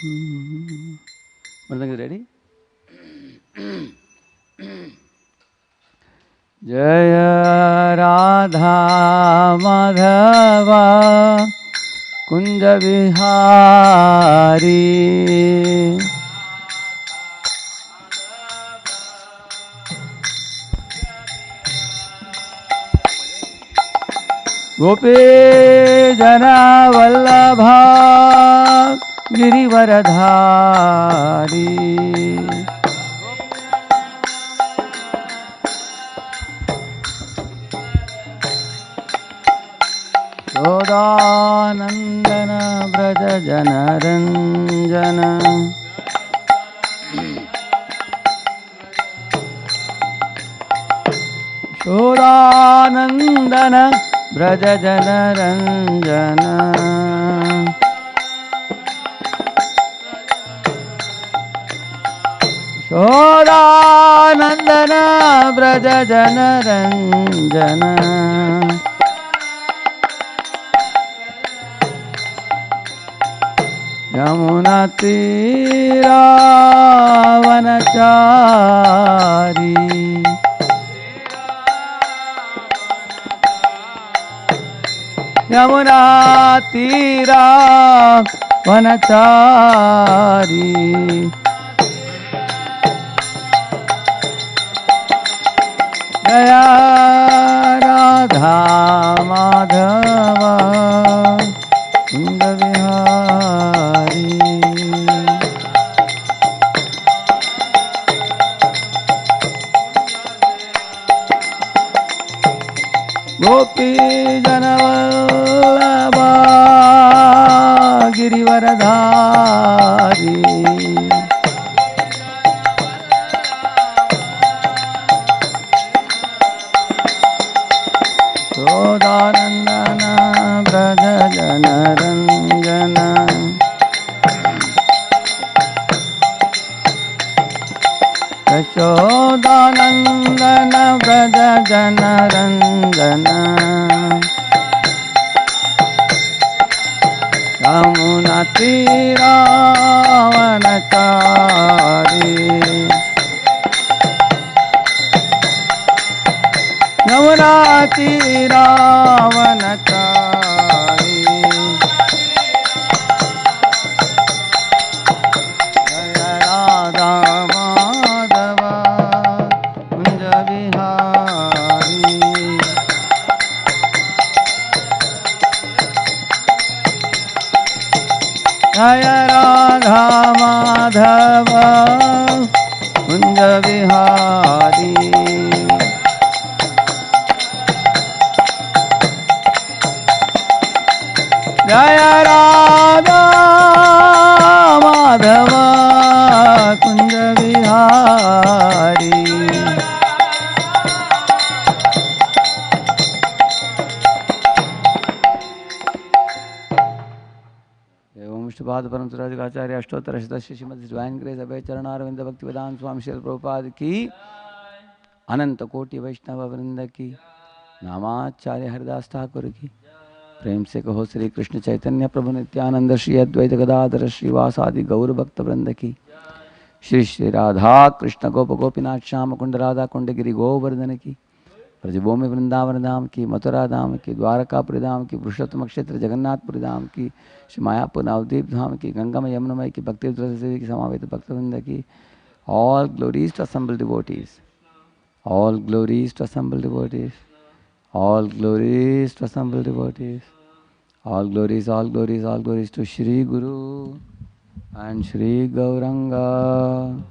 Mridanga is ready? Jaya Radha Madhava Kunja Vihari Gopi Jana Vallabha Girivaradhari Shodanandana Braja Janaranjana Shodanandana Braja Janaranjana Shodanandana Braja Janaranjana Yamuna Tira Vanachari Yamuna Tira Vanachari Jaya Radha Madhava Kunja Vihari Gopi Janavallabha Girivaradhari Shodanandana Braja Janaranjana Yashodanandana Braja Janaranjana Yamuna Tira Vanachari Yamuna Tira Vanachari Jaya Radha Madhava Kunja Vihari Jaya Radha Madhava Kunja Vihari Jaya Radha Madhava Kunja Vihari Om Shtapad Paramsaraj Acharya Ashtottara Shatashri Srimad Divine Grace Abhay Charanarvinda Bhaktivedanta Swami Srila Prabhupada Ki Ananta Koti Vaishnava Vrinda Ki Namacharya Haridas Thakur Ki प्रेम से कहो श्री कृष्ण चैतन्य प्रभु नित्यानंद श्री अद्वैत गदाधर श्रीवासादि गौर भक्त वृंद की श्री श्री राधा कृष्ण गोप गोपीनाथ श्याम कुंड राधा कुंड गिरि गोवर्धन की ब्रजभूमि वृंदावन धाम की मथुरा धाम की द्वारकापुरी धाम की पुरुषोत्तम क्षेत्र जगन्नाथपुरी धाम की श्री मायापुर नवद्वीप धाम की गंगामय यमुनामय की भक्ति सेवी की समावेत भक्त वृंद की all glories to assemble devotees all glories to assemble devotees All glories to assembled devotees. All glories to Shri Guru and Shri Gauranga.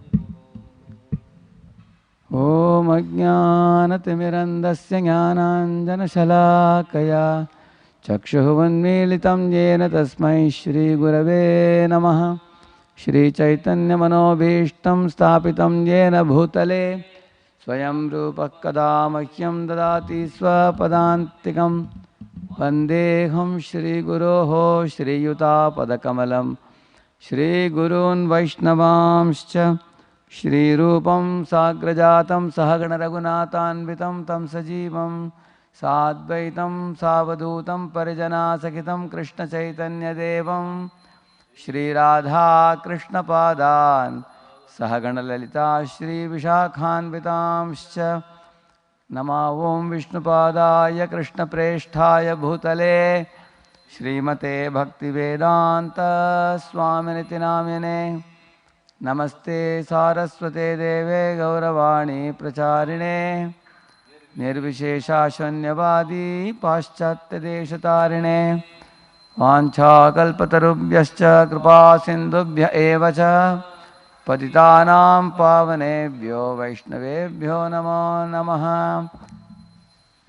Om Ajnanatimirandasya Jnananjana Shalakaya Chakshuvanmilitam Jena Tasmai Shri Gurave Namaha. Shri Chaitanya Manobhishtam Sthapitam Jena Bhutale Swayam Rupa Kada Mahyam Dadati Swapadantikam Vandeham Shri Guroho Shri Yuta Padakamalam Shri Gurun Vaishnavamscha Shri Rupam Sagrajatam Sahagana Raghunathanvitam Tam Sajivam Sadvaitam Savadutam Parijana Sakitam Krishna Chaitanya Devam Shri Radha Krishna पादान् सहगण ललिता श्री विशाखान्वितांश्च नमो ओं विष्णुपादाय कृष्णप्रेष्ठाय भूतले श्रीमते भक्तिवेदांत स्वामिनिति नामिने नमस्ते सारस्वते देवे गौरवाणी प्रचारिणे निर्विशेषा शून्यवादी पाश्चात्यदेशतारिणे वाञ्छाकल्पतरुभ्यश्च कृपा सिन्धुभ्य एव च पतितानां पावनेभ्यो वैष्णवेभ्यो नमो नमः।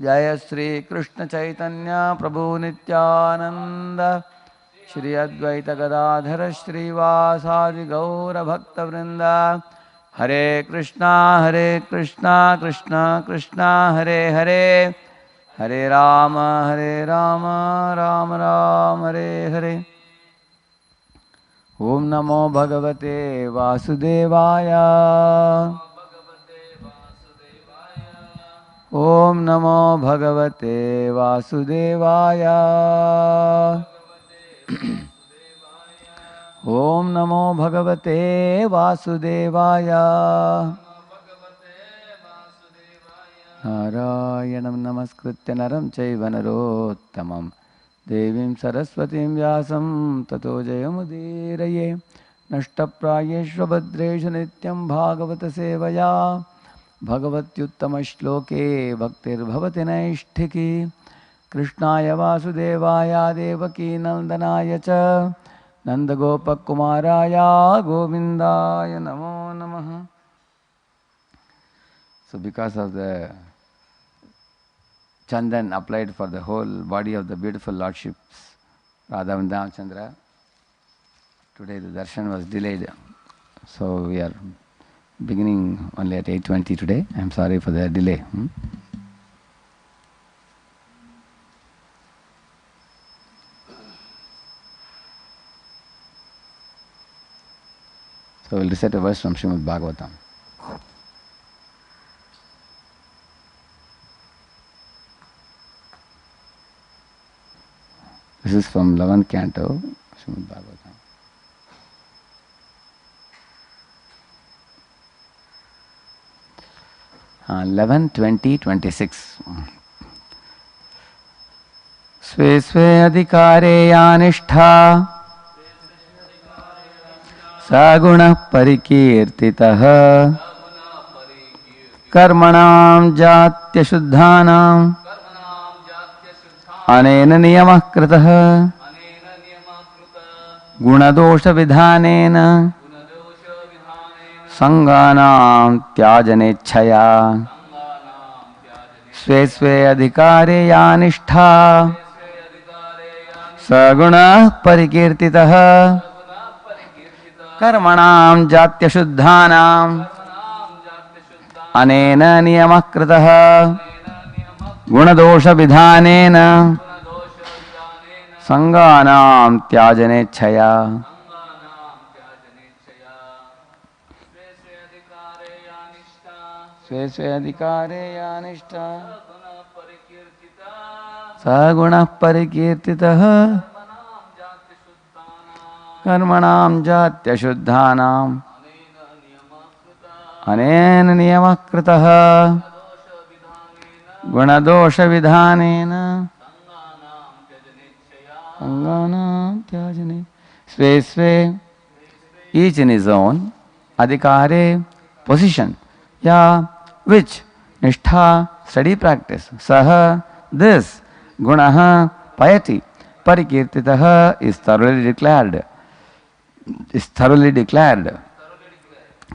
जय श्री कृष्ण चैतन्य प्रभु नित्यानंद श्री अद्वैत गदाधर श्रीवासादि गौर भक्तवृंद हरे कृष्णा कृष्णा कृष्णा हरे हरे हरे राम राम राम हरे हरे। ओम नमो भगवते वासुदेवाय ओम नमो भगवते वासुदेवाय ओम नमो भगवते वासुदेवाय नारायणं नमस्कृत्य नरं चैव नरोत्तमं देवीं सरस्वतीं व्यासं ततो जयमुदीरये। नष्टप्रायेषु भद्रेषु नित्यं भागवत सेवया भगवत्युत्तमश्लोके भक्तिर्भवति नैष्ठिकी। कृष्णाय वासुदेवाय देवकी नंदनाय च नंदगोपकुमाराय गोविंदाय नमो नमः। So because of the chandan applied for the whole body of the beautiful lordships Radha and Damachandra, today the darshan was delayed. So we are beginning only at 8:20 today. I am sorry for the delay. So we'll recite a verse from Srimad Bhagavatam. This is from 11th canto, Srimad Bhagavatam. Uh, 11, 20, 26. स्वे स्वे अधिकारे या निष्ठा सगुणः परिकीर्तितः कर्मणां जात्यशुद्धानां अनेन नियमः कृतः गुणदोषविधानेन संगानां त्याजनेच्छया स्वे स्वे अधिकारे या निष्ठा सगुणः परिकीर्तितः कर्मणां जात्यशुद्धानां अनेन नियमः कृतः गुणदोषविधानेन संगानां त्याजनेच्छया। स्वे स्वे अधिकारे या निष्ठा सगुणः परिकीर्तितः कर्मणां जात्यशुद्धानां अनेन नियमः कृतः गुणदोषविधानेन संगानां त्याजने। स्वे स्वे, each in his own, adhikare, position, ya, which, nishtha, study practice, saha, this, gunaha, piety, parikirtitaha is thoroughly declared.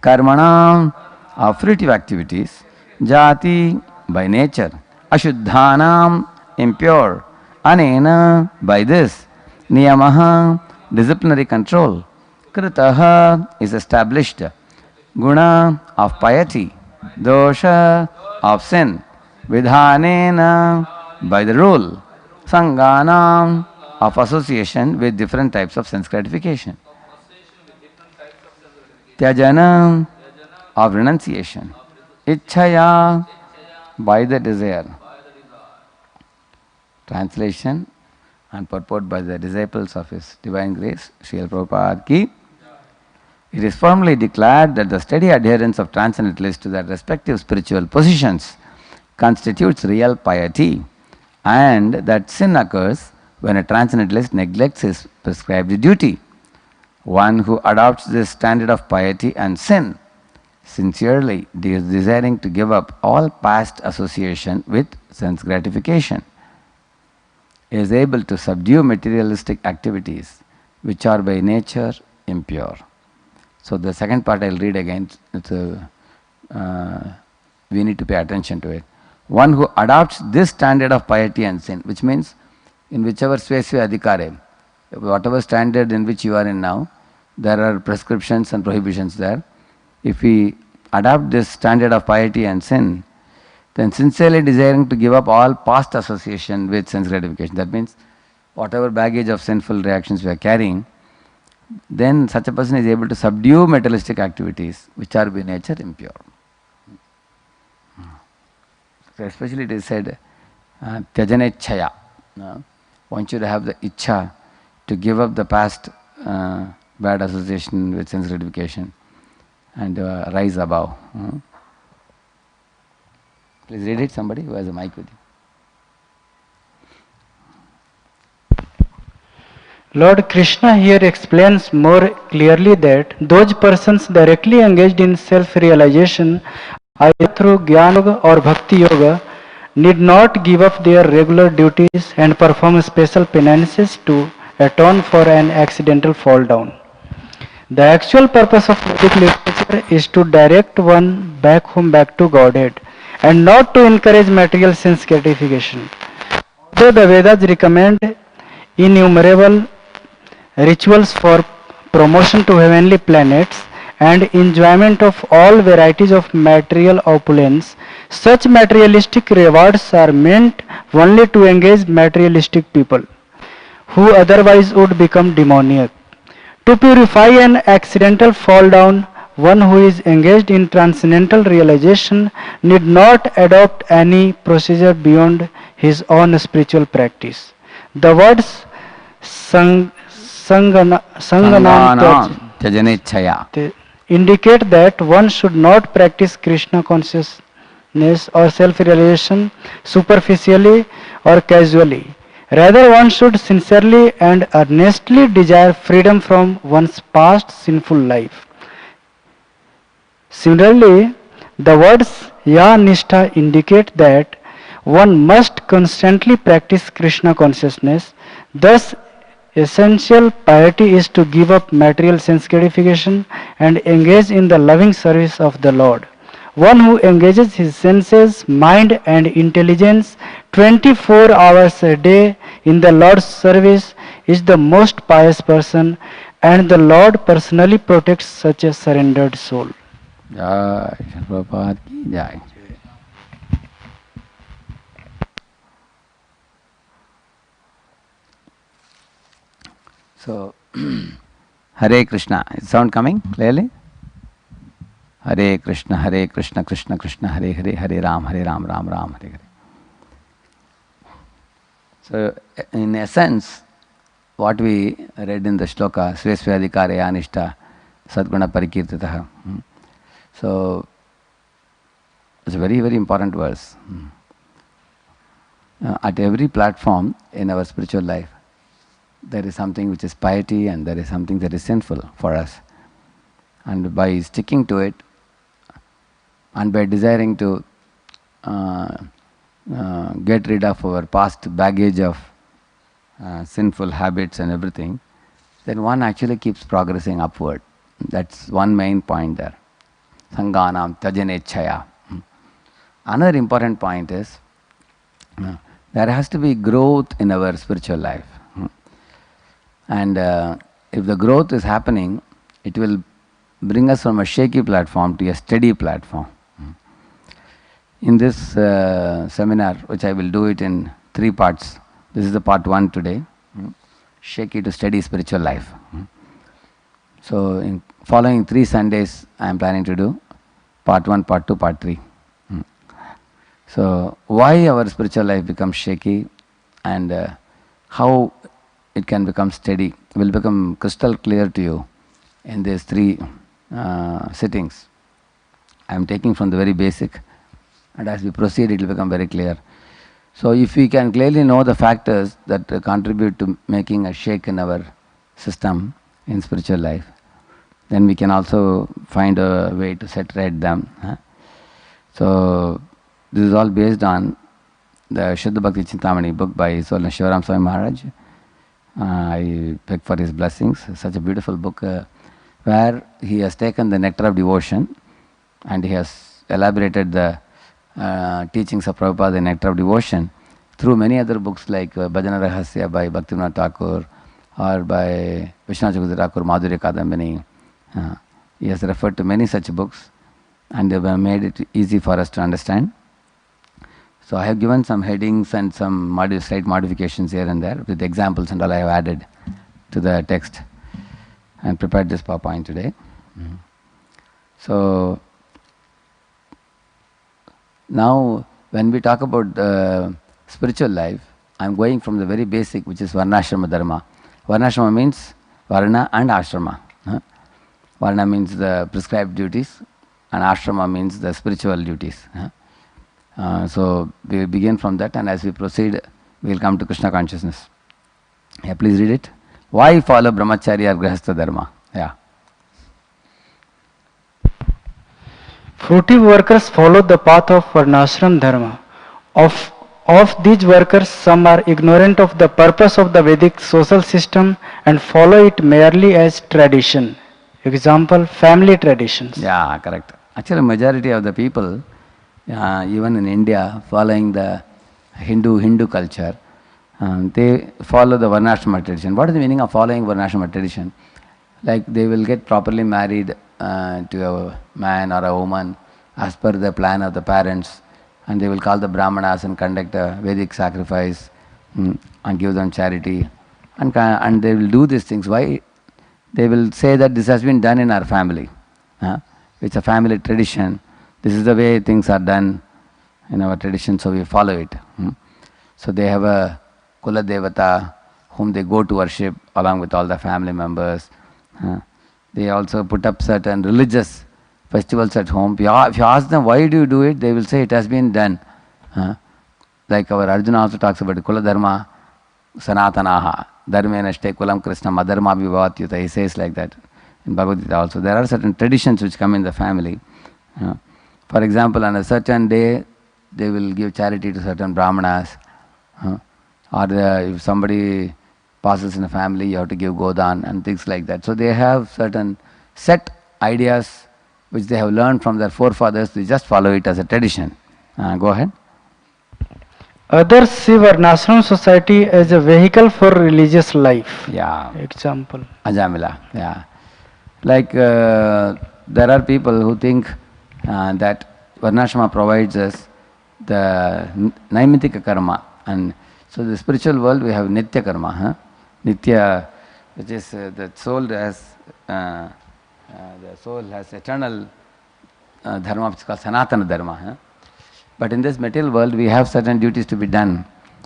Karmanam are fruitive activities, jati by nature, ashuddhanam impure, anena by this, niyamaha disciplinary control, kritaha is established, guna of piety, dosha of sin, vidhanena by the rule, sanganam of association with different types of sense gratification, tyajana of renunciation, ichchaya by the desire. Translation: and purport by the disciples of His Divine Grace, Srila Prabhupada Ki. It is firmly declared that the steady adherence of transcendentalists to their respective spiritual positions constitutes real piety, and that sin occurs when a transcendentalist neglects his prescribed duty. One who adopts this standard of piety and sin, sincerely desiring to give up all past association with sense gratification, is able to subdue materialistic activities which are by nature impure. So the second part I'll read again. We need to pay attention to it. One who adopts this standard of piety and sin, which means in whichever svesve adhikare, whatever standard in which you are in now, there are prescriptions and prohibitions there. If we adopt this standard of piety and sin, then sincerely desiring to give up all past association with sense gratification, that means whatever baggage of sinful reactions we are carrying, then such a person is able to subdue materialistic activities which are by nature impure. So especially it is said, tyajanechchaya. Want you to have the ichcha to give up the past bad association with sense gratification and rise above. Please read it, somebody who has a mic with you. Lord Krishna here explains more clearly that those persons directly engaged in self-realization, either through Jnana Yoga or Bhakti Yoga, need not give up their regular duties and perform special penances to atone for an accidental fall down. The actual purpose of Vedic literature is to direct one back home, back to Godhead, and not to encourage material sense gratification. Although the Vedas recommend innumerable rituals for promotion to heavenly planets and enjoyment of all varieties of material opulence, such materialistic rewards are meant only to engage materialistic people, who otherwise would become demoniac. To purify an accidental fall down, one who is engaged in transcendental realization need not adopt any procedure beyond his own spiritual practice. The words Sanganam Tyajanechchaya indicate that one should not practice Krishna consciousness or self-realization superficially or casually. Rather, one should sincerely and earnestly desire freedom from one's past sinful life. Similarly, the words Ya Nishtha indicate that one must constantly practice Krishna consciousness. Thus, essential piety is to give up material sense gratification and engage in the loving service of the Lord. One who engages his senses, mind and intelligence 24 hours a day in the Lord's service is the most pious person, and the Lord personally protects such a surrendered soul. Jai Prabhupada ki Jai. So, Hare Krishna. Is sound coming clearly? Hare Krishna, Krishna Krishna, Hare Hare, Hare Ram, Ram Ram, Hare Hare. So, in essence, what we read in the shloka, Svesvadhikare Anishta Sadguna Parikirtitaha. So, it's a very, very important verse. At every platform in our spiritual life, there is something which is piety and there is something that is sinful for us. And by sticking to it and by desiring to get rid of our past baggage of sinful habits and everything, then one actually keeps progressing upward. That's one main point there. Sanganam Tyajanechchaya. Another important point is there has to be growth in our spiritual life. And if the growth is happening, it will bring us from a shaky platform to a steady platform. In this seminar, which I will do it in 3 parts, this is the part 1 today, shaky to steady spiritual life. So in following 3 Sundays, I am planning to do part 1, part 2, part 3. So why our spiritual life becomes shaky and how it can become steady will become crystal clear to you in these three sittings. I am taking from the very basic, and as we proceed, it will become very clear. So, if we can clearly know the factors that contribute to making a shake in our system in spiritual life, then we can also find a way to set right them. So, this is all based on the Shuddha Bhakti Chintamani book by His Holiness Shivaram Swami Maharaj. I beg for his blessings. Such a beautiful book where he has taken the nectar of devotion and he has elaborated the teachings of Prabhupada, the nectar of devotion, through many other books like Bhajana Rahasya by Bhaktivinoda Thakur or by Vishwanath Chakravarti Thakur, Madhurya Kadambini. He has referred to many such books and they have made it easy for us to understand. So I have given some headings and some slight modifications here and there with examples and all I have added to the text and prepared this PowerPoint today. So now when we talk about spiritual life, I am going from the very basic, which is Varnashrama Dharma. Varnashrama means Varna and Ashrama. Varna means the prescribed duties and Ashrama means the spiritual duties. So we will begin from that, and as we proceed, we will come to Krishna consciousness. Yeah, please read it. Why follow Brahmacharya or Grihastha Dharma? Yeah. Fruitive workers follow the path of Varnashram Dharma. Of these workers, some are ignorant of the purpose of the Vedic social system and follow it merely as tradition. Example, family traditions. Yeah, correct. Actually, majority of the people, even in India, following the Hindu culture, they follow the Varnashrama tradition. What is the meaning of following Varnashrama tradition? Like they will get properly married to a man or a woman as per the plan of the parents, and they will call the Brahmanas and conduct a Vedic sacrifice and give them charity, and they will do these things. Why? They will say that this has been done in our family. It's a family tradition. This is the way things are done in our tradition, so we follow it. So they have a Kula Devata whom they go to worship along with all the family members. They also put up certain religious festivals at home. If you ask them why do you do it, they will say it has been done. Like our Arjuna also talks about Kula Dharma Sanatanaha Dharmenashte Kulam Krishna Madharma Vibhavatyuta. He says like that in Bhagavad Gita also. There are certain traditions which come in the family. For example, on a certain day, they will give charity to certain Brahmanas. Or if somebody passes in a family, you have to give Godan and things like that. So they have certain set ideas which they have learned from their forefathers. They just follow it as a tradition. Go ahead. Others see Varnashram society as a vehicle for religious life. Yeah. Example. Ajamila. Yeah. Like there are people who think that Varnashrama provides us the Naimitika karma, and so the spiritual world we have Nitya karma. Nitya, which is the soul has eternal dharma, which is called Sanatana dharma. But in this material world, we have certain duties to be done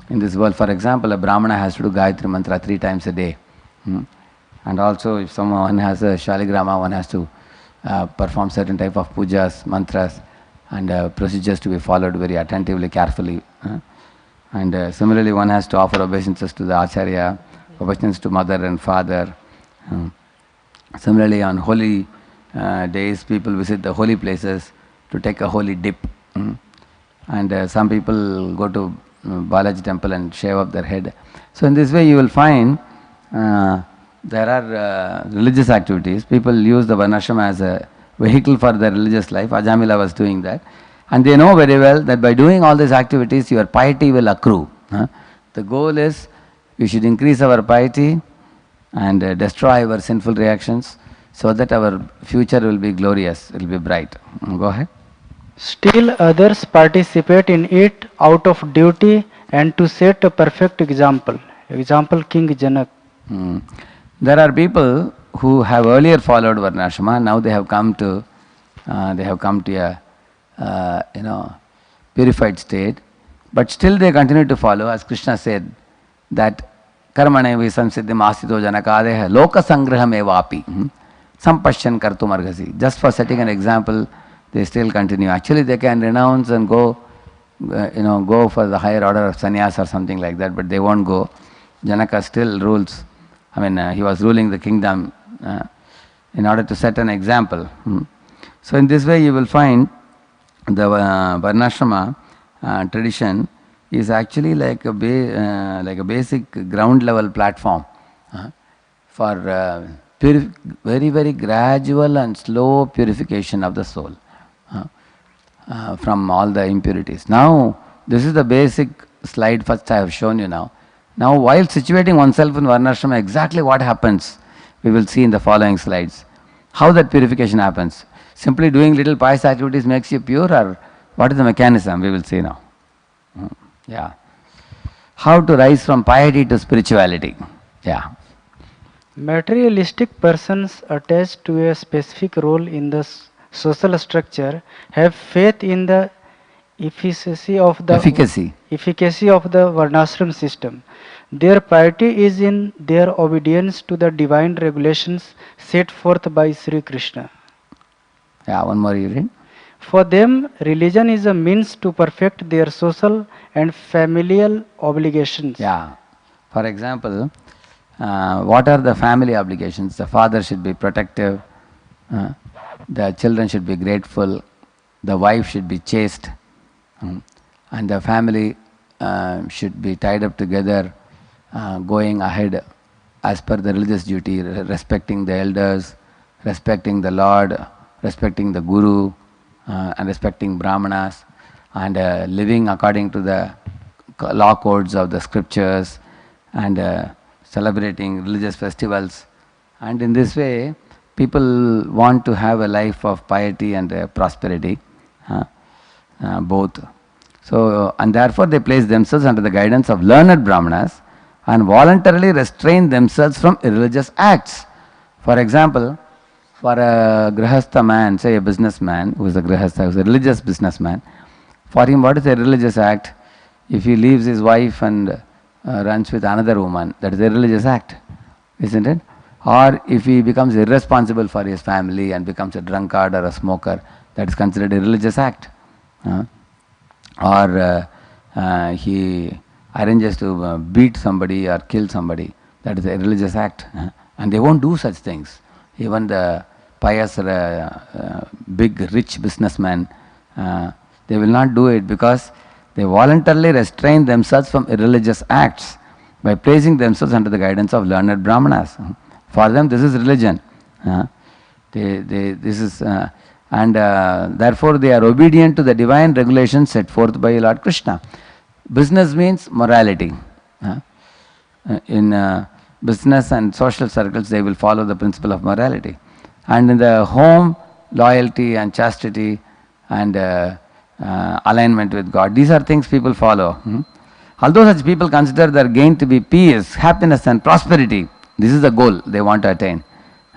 in this world. For example, a Brahmana has to do Gayatri Mantra 3 times a day. And also, if someone has a Shaligrama, one has to perform certain type of pujas, mantras, and procedures to be followed very attentively, carefully. And similarly, one has to offer obeisances to the Acharya, obeisances to mother and father. Similarly, on holy days, people visit the holy places to take a holy dip. And some people go to Balaji temple and shave up their head. So in this way, you will find there are religious activities. People use the Varnashrama as a vehicle for their religious life. Ajamila was doing that. And they know very well that by doing all these activities, your piety will accrue. The goal is we should increase our piety and destroy our sinful reactions so that our future will be glorious, it will be bright. Go ahead. Still others participate in it out of duty and to set a perfect example. Example, King Janak. There are people who have earlier followed Varnashrama. Now they have come to a purified state, but still they continue to follow. As Krishna said, that कर्मणे वि संसिद्धिम आस्थितो जनकादेह लोक संग्रहमेवापि sampashyan kartum arghasi. Just for setting an example, they still continue. Actually, they can renounce and go, go for the higher order of sannyas or something like that, but they won't go. Janaka still rules. I mean, he was ruling the kingdom in order to set an example. So in this way, you will find the Varnashrama tradition is actually like a basic ground level platform for very, very gradual and slow purification of the soul from all the impurities. Now, this is the basic slide first I have shown you now. Now, while situating oneself in Varnashrama, exactly what happens, we will see in the following slides. How that purification happens. Simply doing little pious activities makes you pure, or what is the mechanism? We will see now. Yeah. How to rise from piety to spirituality. Yeah. Materialistic persons attached to a specific role in the social structure have faith in the efficacy of the Varnashram system. Their piety is in their obedience to the divine regulations set forth by Sri Krishna. Yeah, one more you read. For them, religion is a means to perfect their social and familial obligations. Yeah. For example, what are the family obligations? The father should be protective, the children should be grateful, the wife should be chaste, and the family should be tied up together, going ahead as per the religious duty, respecting the elders, respecting the Lord, respecting the Guru, and respecting Brahmanas, and living according to the law codes of the scriptures, and celebrating religious festivals. And in this way, people want to have a life of piety and prosperity, both. So, and therefore they place themselves under the guidance of learned Brahmanas and voluntarily restrain themselves from irreligious acts. For example, for a grihastha man, say a businessman who is a grihastha, who is a religious businessman, for him what is a religious act? If he leaves his wife and runs with another woman, that is a religious act, isn't it? Or if he becomes irresponsible for his family and becomes a drunkard or a smoker, that is considered a religious act. Or he arranges to beat somebody or kill somebody, that is a religious act. And they won't do such things. Even the pious, big, rich businessmen, they will not do it because they voluntarily restrain themselves from irreligious acts by placing themselves under the guidance of learned Brahmanas. For them, this is religion. Therefore, they are obedient to the divine regulations set forth by Lord Krishna. Business means morality. In business and social circles, they will follow the principle of morality. And in the home, loyalty and chastity and alignment with God. These are things people follow. Although such people consider their gain to be peace, happiness and prosperity, this is the goal they want to attain.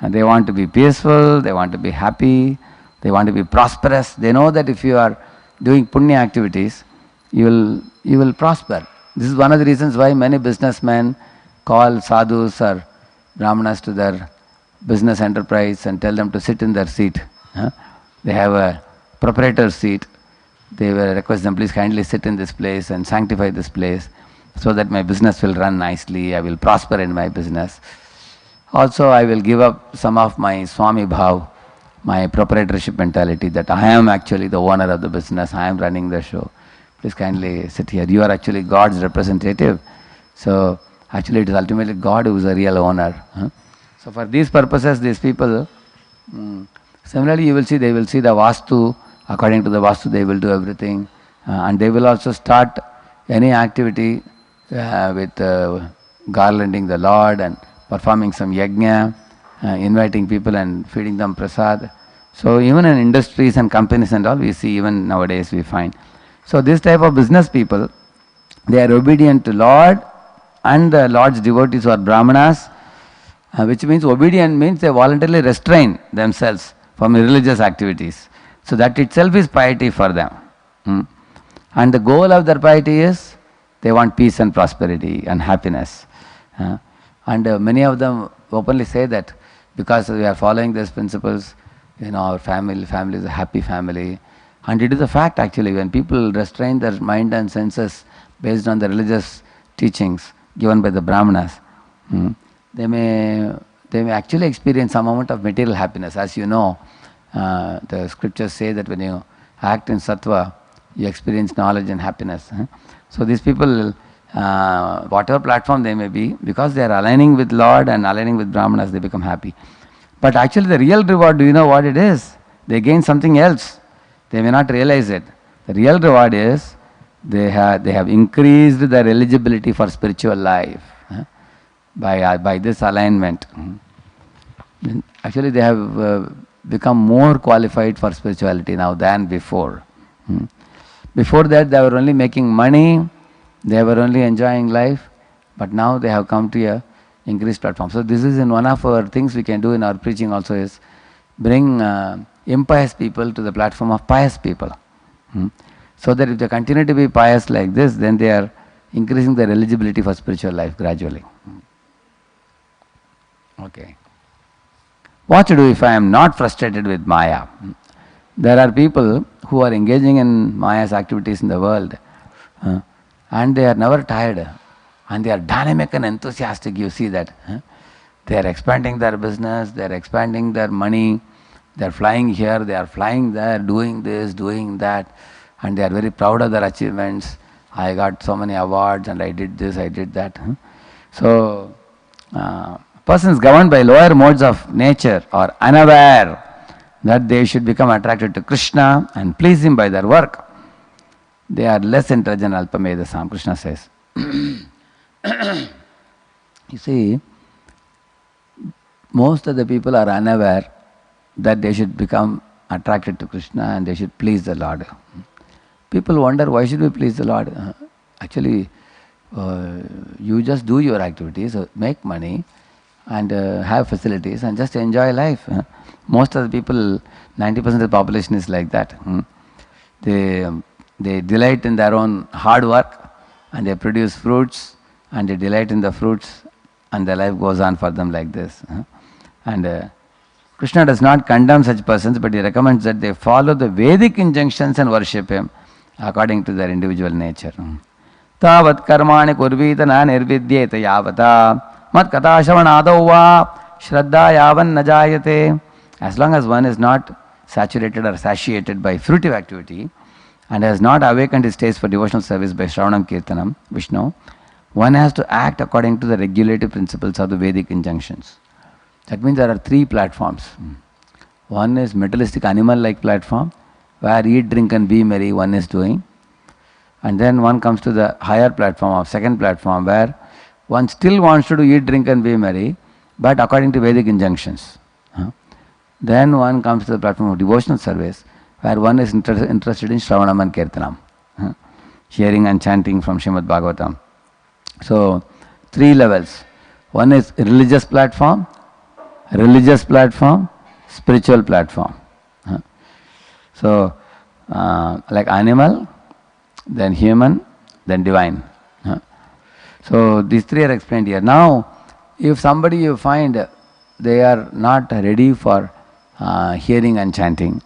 And they want to be peaceful, they want to be happy, they want to be prosperous. They know that if you are doing punya activities, you will prosper. This is one of the reasons why many businessmen call sadhus or brahmanas to their business enterprise and tell them to sit in their seat. They have a proprietor's seat. They will request them, please kindly sit in this place and sanctify this place so that my business will run nicely, I will prosper in my business. Also, I will give up some of my Swami Bhav, my proprietorship mentality that I am actually the owner of the business, I am running the show. Please kindly sit here. You are actually God's representative. So, actually it is ultimately God who is the real owner. So, for these purposes, these people, similarly you will see, they will see the Vastu. According to the Vastu, they will do everything. And they will also start any activity with garlanding the Lord and performing some yajna, inviting people and feeding them prasad. So even in industries and companies and all, we see even nowadays we find. So this type of business people, they are obedient to Lord and the Lord's devotees or brahmanas, which means obedient means they voluntarily restrain themselves from religious activities. So that itself is piety for them. And the goal of their piety is they want peace and prosperity and happiness. And many of them openly say that because we are following these principles, our family is a happy family. And it is a fact actually, when people restrain their mind and senses based on the religious teachings given by the Brahmanas, they may actually experience some amount of material happiness. As you know, the scriptures say that when you act in sattva, you experience knowledge and happiness. So these people, whatever platform they may be, because they are aligning with Lord and aligning with Brahmanas, they become happy. But actually the real reward, do you know what it is? They gain something else. They may not realize it. The real reward is they have increased their eligibility for spiritual life by this alignment. Actually they have become more qualified for spirituality now than before. Before that they were only making money, they were only enjoying life, but now they have come to a increased platform. So this is in one of our things we can do in our preaching also, is bring impious people to the platform of pious people. So that if they continue to be pious like this, then they are increasing their eligibility for spiritual life gradually. Okay. What to do if I am not frustrated with Maya? There are people who are engaging in Maya's activities in the world, and they are never tired, and they are dynamic and enthusiastic. You see that. They are expanding their business, they are expanding their money, they are flying here, they are flying there, doing this, doing that, and they are very proud of their achievements. I got so many awards and I did this, I did that. So, persons governed by lower modes of nature are unaware that they should become attracted to Krishna and please him by their work. They are less intelligent alpamedasam, Krishna says. You see, most of the people are unaware that they should become attracted to Krishna and they should please the Lord. People wonder, why should we please the Lord? Actually, you just do your activities, make money, and have facilities, and just enjoy life. Most of the people, 90% of the population is like that. They delight in their own hard work, and they produce fruits, and they delight in the fruits, and their life goes on for them like this. And Krishna does not condemn such persons, but he recommends that they follow the Vedic injunctions and worship him according to their individual nature. Tavat karmani kurvita na nirvidyeta yavata mat katha shravanadau va shraddha yavan najayate. As long as one is not saturated or satiated by fruitive activity and has not awakened his taste for devotional service by Shravanam Kirtanam, Vishnu, one has to act according to the regulative principles of the Vedic injunctions. That means there are three platforms. One is materialistic animal-like platform, where eat, drink and be merry one is doing. And then one comes to the higher platform of second platform, where one still wants to do eat, drink and be merry, but according to Vedic injunctions. Then one comes to the platform of devotional service, where one is interested in Shravanam and Kirtanam, hearing and chanting from Srimad Bhagavatam. So, three levels. One is religious platform, spiritual platform. So, like animal, then human, then divine. So, these three are explained here. Now, if somebody you find they are not ready for hearing and chanting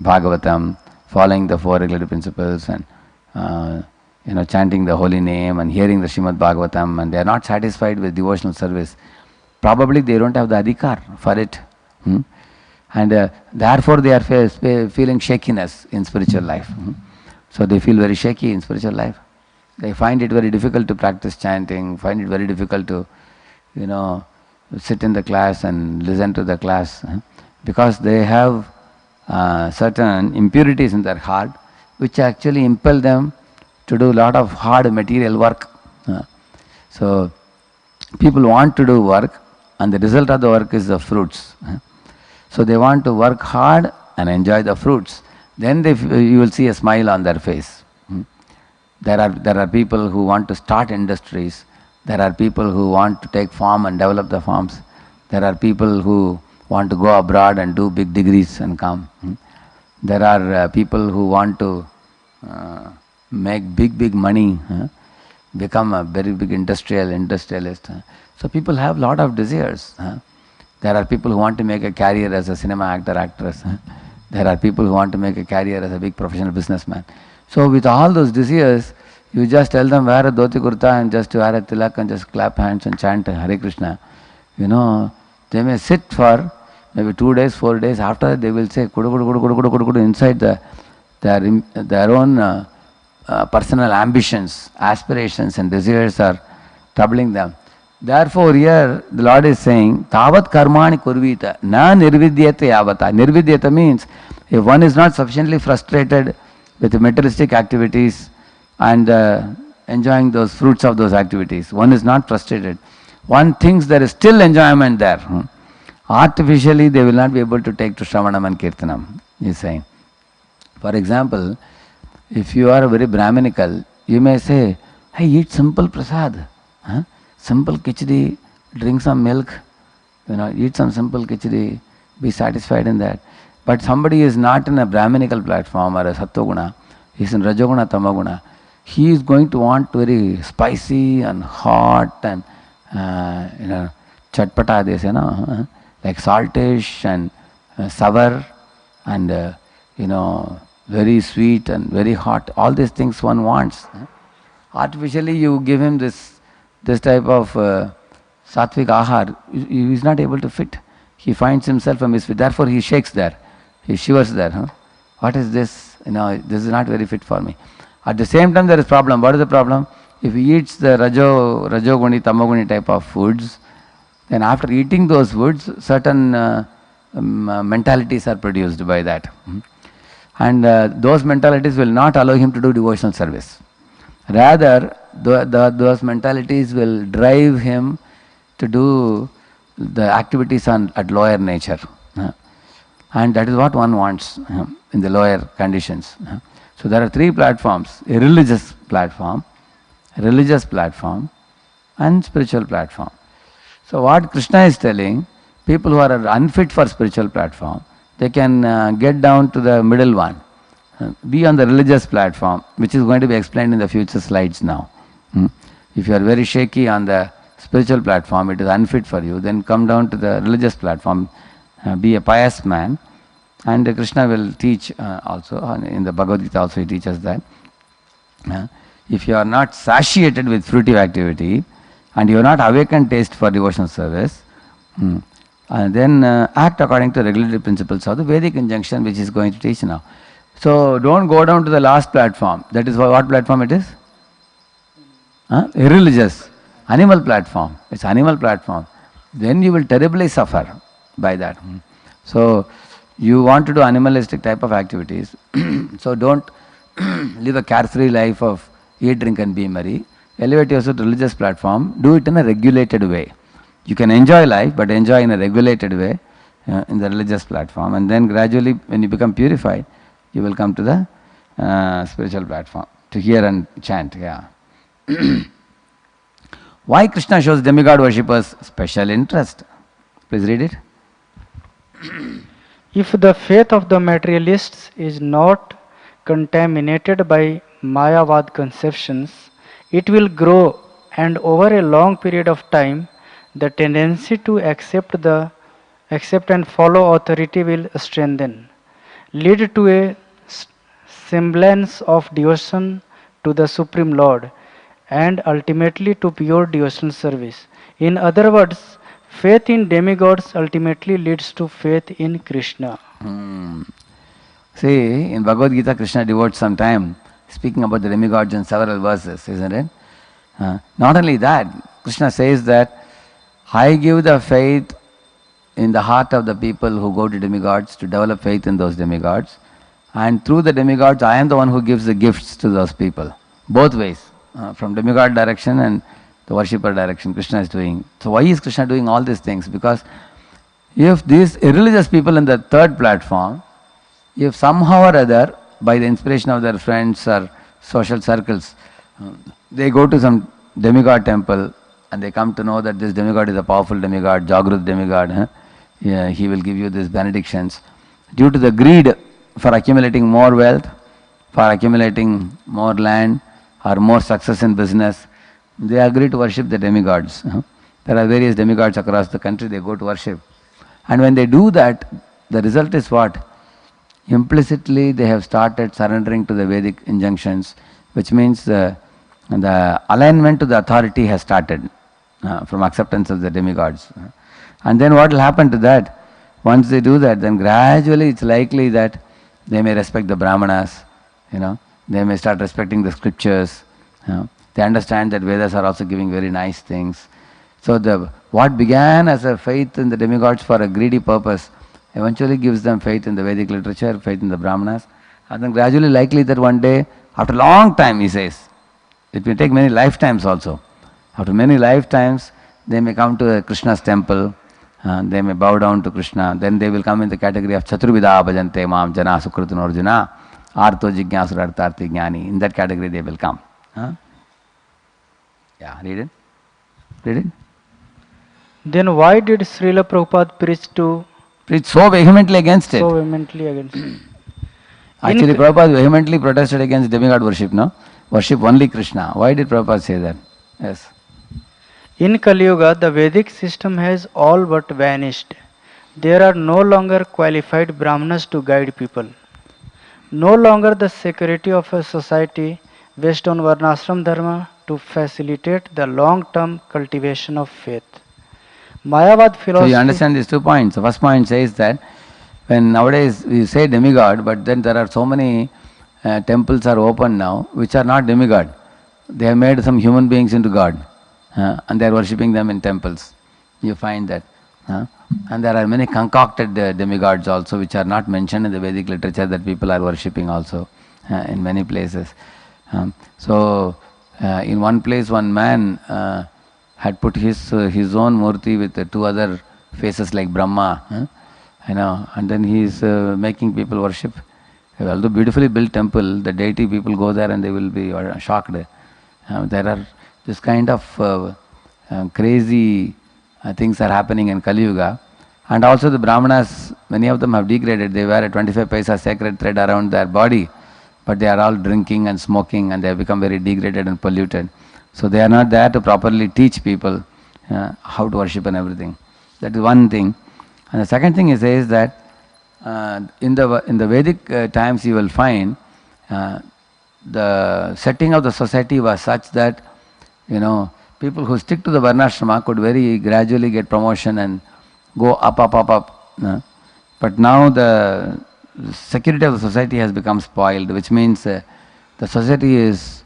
Bhagavatam, following the four regulative principles and chanting the holy name and hearing the Srimad Bhagavatam, and they are not satisfied with devotional service, probably they don't have the adhikar for it. And therefore they are feeling shakiness in spiritual life. So they feel very shaky in spiritual life. They find it very difficult to practice chanting, find it very difficult to, sit in the class and listen to the class, because they have certain impurities in their heart, which actually impel them to do a lot of hard material work. So people want to do work, and the result of the work is the fruits. So they want to work hard and enjoy the fruits. Then you will see a smile on their face. There are people who want to start industries. There are people who want to take farm and develop the farms. There are people who want to go abroad and do big degrees and come. There are people who want to make big money, become a very big industrialist. So people have lot of desires. There are people who want to make a career as a cinema actor, actress. There are people who want to make a career as a big professional businessman. So with all those desires, you just tell them wear a dhoti kurta and just wear a tilak and just clap hands and chant Hare Krishna. You know, they may sit for maybe 2 days, 4 days. After that, they will say kudu kudu kudu kudu kudu kudu kudu inside their own personal ambitions, aspirations and desires are troubling them. Therefore, here the Lord is saying, Tavat karmani kurvita, na nirvidyate yavata. Nirvidyata means if one is not sufficiently frustrated with materialistic activities and enjoying those fruits of those activities, one is not frustrated. One thinks there is still enjoyment there. Artificially, they will not be able to take to Shravanam and Kirtanam, he is saying. For example, if you are very Brahminical, you may say, hey, eat simple prasad. Simple khichdi, drink some milk, eat some simple khichdi, be satisfied in that. But somebody is not in a Brahminical platform or a Sattva-guna, he is in Rajoguna, Tamaguna. He is going to want very spicy and hot and, chatpata, they say, no? Like saltish and sour and, very sweet and very hot. All these things one wants. Artificially you give him this type of sattvic ahar, he is not able to fit. He finds himself a misfit. Therefore he shakes there. He shivers there. What is this? This is not very fit for me. At the same time there is problem. What is the problem? If he eats the rajoguni, tamaguni type of foods, then after eating those foods, certain mentalities are produced by that. And those mentalities will not allow him to do devotional service. Rather, those mentalities will drive him to do the activities at lower nature. And that is what one wants in the lower conditions. So there are 3 platforms: a religious platform, and spiritual platform. So what Krishna is telling, people who are unfit for spiritual platform, they can get down to the middle one. Be on the religious platform, which is going to be explained in the future slides now. If you are very shaky on the spiritual platform, it is unfit for you, then come down to the religious platform, be a pious man. And Krishna will teach also, in the Bhagavad Gita also he teaches that. If you are not satiated with fruitive activity, and you are not awakened taste for devotional service, then act according to regulatory principles of the Vedic injunction, which is going to teach now. So don't go down to the last platform. That is what platform it is? Irreligious, animal platform. It's animal platform. Then you will terribly suffer by that. So you want to do animalistic type of activities. So don't live a carefree life of eat, drink and be merry. Elevate yourself to religious platform. Do it in a regulated way. You can enjoy life, but enjoy in a regulated way in the religious platform. And then gradually, when you become purified, you will come to the spiritual platform to hear and chant. Yeah. Why Krishna shows demigod worshippers special interest? Please read it. If the faith of the materialists is not contaminated by Mayavad conceptions, it will grow, and over a long period of time, the tendency to accept and follow authority will strengthen, lead to a semblance of devotion to the Supreme Lord, and ultimately to pure devotional service. In other words, faith in demigods ultimately leads to faith in Krishna. See, in Bhagavad Gita, Krishna devotes some time speaking about the demigods in several verses, isn't it? Not only that, Krishna says that I give the faith in the heart of the people who go to demigods to develop faith in those demigods, and through the demigods I am the one who gives the gifts to those people. Both ways, from demigod direction and the worshipper direction Krishna is doing. So why is Krishna doing all these things? Because if these irreligious people in the third platform, if somehow or other, by the inspiration of their friends or social circles, they go to some demigod temple and they come to know that this demigod is a powerful demigod, Jagrut demigod, yeah, he will give you these benedictions. Due to the greed for accumulating more wealth, for accumulating more land or more success in business, they agree to worship the demigods. There are various demigods across the country, they go to worship. And when they do that, the result is what? Implicitly they have started surrendering to the Vedic injunctions, which means the alignment to the authority has started from acceptance of the demigods. And then what will happen to that? Once they do that, then gradually it's likely that they may respect the Brahmanas, they may start respecting the scriptures. They understand that Vedas are also giving very nice things. So what began as a faith in the demigods for a greedy purpose eventually gives them faith in the Vedic literature, faith in the Brahmanas. And then gradually likely that one day, after a long time, he says, it may take many lifetimes also. After many lifetimes, they may come to Krishna's temple, they may bow down to Krishna, then they will come in the category of Chaturvida bhajante maam jana sukritun arjuna arto jigyasura artarthi jnani. In that category they will come. Yeah, read it. Read it. Then why did Srila Prabhupada preach so vehemently against it? So vehemently against it. Actually, Prabhupada vehemently protested against demigod worship, no? Worship only Krishna. Why did Prabhupada say that? Yes. In Kali Yuga, the Vedic system has all but vanished. There are no longer qualified Brahmanas to guide people. No longer the security of a society based on Varnashram Dharma to facilitate the long-term cultivation of faith. Mayavad philosophy... So you understand these 2 points. The first point says that when nowadays we say demigod, but then there are so many temples are open now, which are not demigod. They have made some human beings into God. And they are worshipping them in temples. You find that. And there are many concocted demigods also, which are not mentioned in the Vedic literature, that people are worshipping also in many places. So in one place, one man had put his own murti with 2 other faces like Brahma, and then he is making people worship. Although beautifully built temple, the deity, people go there and they will be shocked. There are this kind of crazy things are happening in Kali Yuga. And also the Brahmanas, many of them have degraded. They wear a 25 paisa sacred thread around their body, but they are all drinking and smoking, and they have become very degraded and polluted. So they are not there to properly teach people how to worship and everything. That is one thing. And the second thing is that in the Vedic times you will find the setting of the society was such that people who stick to the Varnashrama could very gradually get promotion and go up. But now the security of the society has become spoiled, which means the society is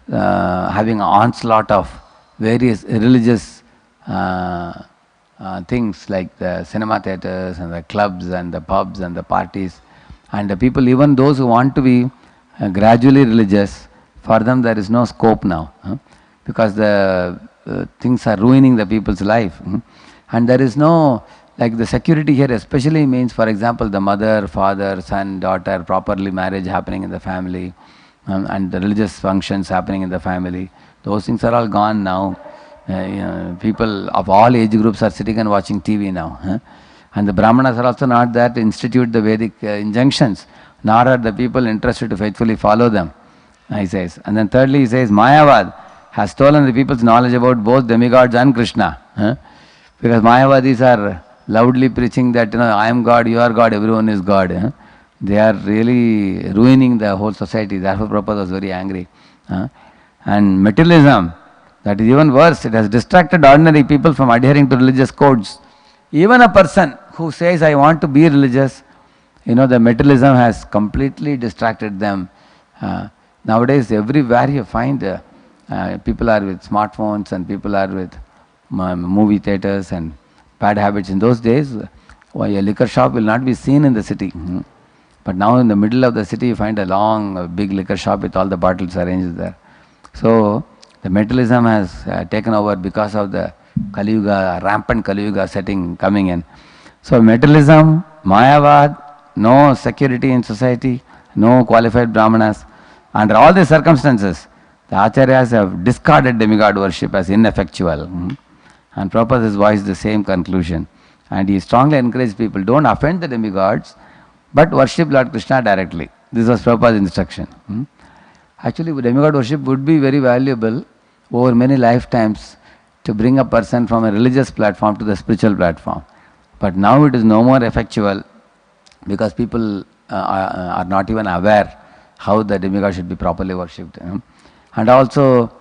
having an onslaught of various religious things like the cinema theatres and the clubs and the pubs and the parties. And the people, even those who want to be gradually religious, for them there is no scope now. Because the things are ruining the people's life. And there is no, like the security here especially means, for example, the mother, father, son, daughter, properly marriage happening in the family, and the religious functions happening in the family. Those things are all gone now. People of all age groups are sitting and watching TV now. And the Brahmanas are also not there to institute the Vedic injunctions, nor are the people interested to faithfully follow them, he says. And then thirdly he says, Mayavad has stolen the people's knowledge about both demigods and Krishna. Because Mayavadis are loudly preaching that, I am God, you are God, everyone is God. They are really ruining the whole society. Therefore Prabhupada was very angry. And materialism, that is even worse. It has distracted ordinary people from adhering to religious codes. Even a person who says, I want to be religious, the materialism has completely distracted them. Nowadays everywhere you find people are with smartphones and people are with movie theatres and bad habits. In those days, a liquor shop will not be seen in the city. But now in the middle of the city, you find a long, big liquor shop with all the bottles arranged there. So the materialism has taken over because of the Kali Yuga, rampant Kali Yuga setting coming in. So materialism, Mayavad, no security in society, no qualified Brahmanas. Under all these circumstances, the Acharyas have discarded demigod worship as ineffectual. And Prabhupada has voiced the same conclusion. And he strongly encouraged people, don't offend the demigods, but worship Lord Krishna directly. This was Prabhupada's instruction. Actually, demigod worship would be very valuable over many lifetimes to bring a person from a religious platform to the spiritual platform. But now it is no more effectual because people are not even aware how the demigod should be properly worshipped. And also,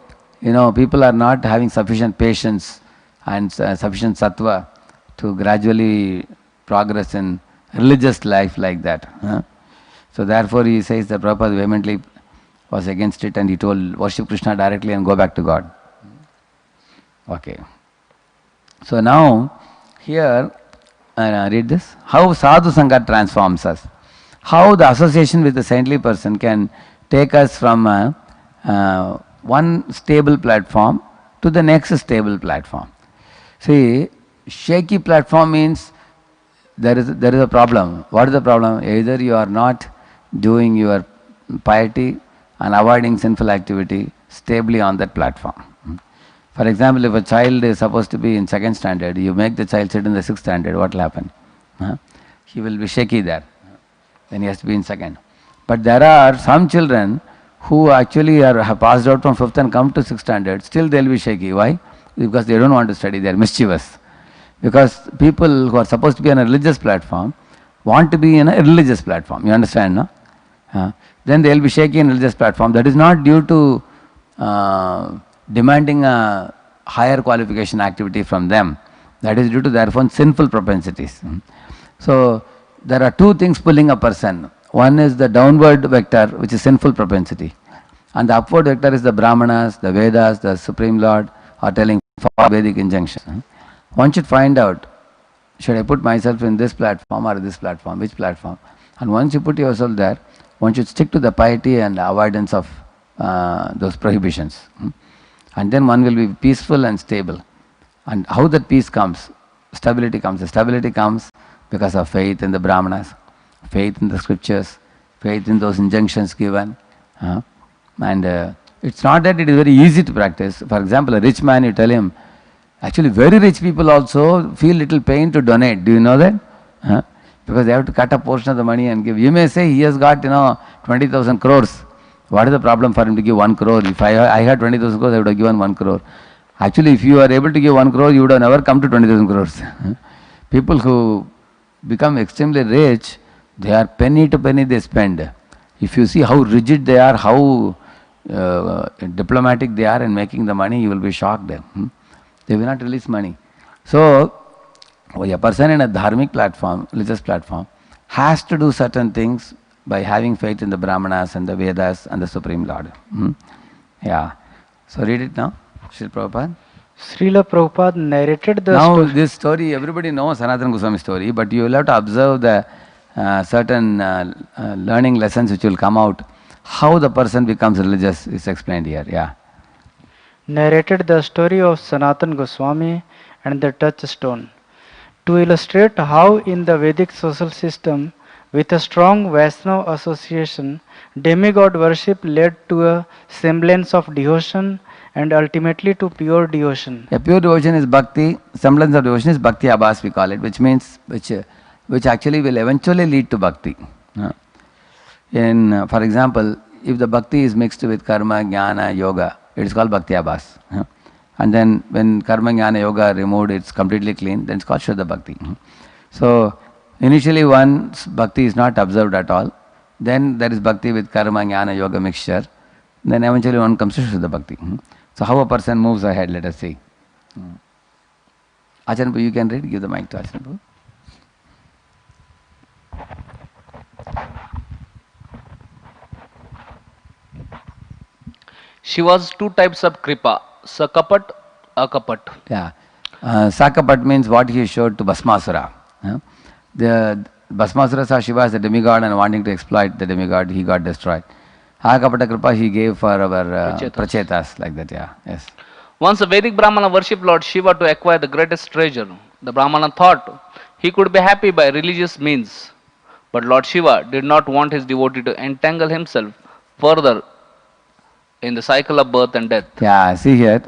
people are not having sufficient patience and sufficient sattva to gradually progress in religious life like that. So therefore he says that Prabhupada vehemently was against it, and he told, worship Krishna directly and go back to God. Okay. So now, here, read this. How sadhu sangha transforms us. How the association with a saintly person can take us from one stable platform to the next stable platform. See, shaky platform means there is a problem. What is the problem? Either you are not doing your piety and avoiding sinful activity stably on that platform. For example, if a child is supposed to be in 2nd standard, you make the child sit in the 6th standard, what will happen? He will be shaky there. Then he has to be in 2nd. But there are some children who actually have passed out from 5th and come to 6th standard, still they will be shaky. Why? Because they don't want to study, they are mischievous. Because people who are supposed to be on a religious platform want to be in a religious platform. You understand, no? Then they will be shaky in religious platform. That is not due to demanding a higher qualification activity from them. That is due to their own sinful propensities. So there are two things pulling a person. One is the downward vector, which is sinful propensity. And the upward vector is the Brahmanas, the Vedas, the Supreme Lord are telling for Vedic injunction. One should find out, should I put myself in this platform or this platform, which platform? And once you put yourself there, one should stick to the piety and avoidance of those prohibitions. And then one will be peaceful and stable. And how that peace comes? Stability comes. The stability comes because of faith in the Brahmanas, faith in the scriptures, faith in those injunctions given. And it's not that it is very easy to practice. For example, a rich man, you tell him, actually very rich people also feel little pain to donate. Do you know that? Because they have to cut a portion of the money and give. You may say he has got 20,000 crores. What is the problem for him to give 1 crore? If I had 20,000 crores, I would have given 1 crore. Actually, if you are able to give 1 crore, you would have never come to 20,000 crores. People who become extremely rich, they are penny to penny they spend. If you see how rigid they are, how diplomatic they are in making the money, you will be shocked. They will not release money. So, a person in a dharmic platform, religious platform, has to do certain things by having faith in the Brahmanas and the Vedas and the Supreme Lord. Yeah. So read it now, Srila Prabhupada. Srila Prabhupada narrated the now this story, everybody knows Sanatana Goswami story, but you will have to observe the certain learning lessons which will come out. How the person becomes religious is explained here. Yeah. Narrated the story of Sanatana Goswami and the touchstone to illustrate how in the Vedic social system, with a strong Vaishnava association, demigod worship led to a semblance of devotion and ultimately to pure devotion. A pure devotion is bhakti, semblance of devotion is bhakti abhas we call it, which means, which actually will eventually lead to bhakti. For example, if the bhakti is mixed with karma, jnana, yoga, it is called bhakti abhas. And then when karma, jnana, yoga are removed, it's completely clean, then it's called Shuddha bhakti. So, initially once bhakti is not observed at all, then there is bhakti with karma, jnana, yoga mixture, then eventually one comes to Shuddha bhakti. So how a person moves ahead, let us see. Acharya Prabhu, you can read, give the mic to Acharya Prabhu. She was two types of kripa, sakapat, akapat. Yeah. Sakapat means what he showed to Bhasmasura. The Bhasmasura saw Shiva as a demigod and wanting to exploit the demigod, he got destroyed. Akapata Kripa he gave for our prachetas, like that, yeah. Yes. Once a Vedic Brahmana worshipped Lord Shiva to acquire the greatest treasure. The Brahmana thought he could be happy by religious means. But Lord Shiva did not want his devotee to entangle himself further in the cycle of birth and death. Yeah, see here,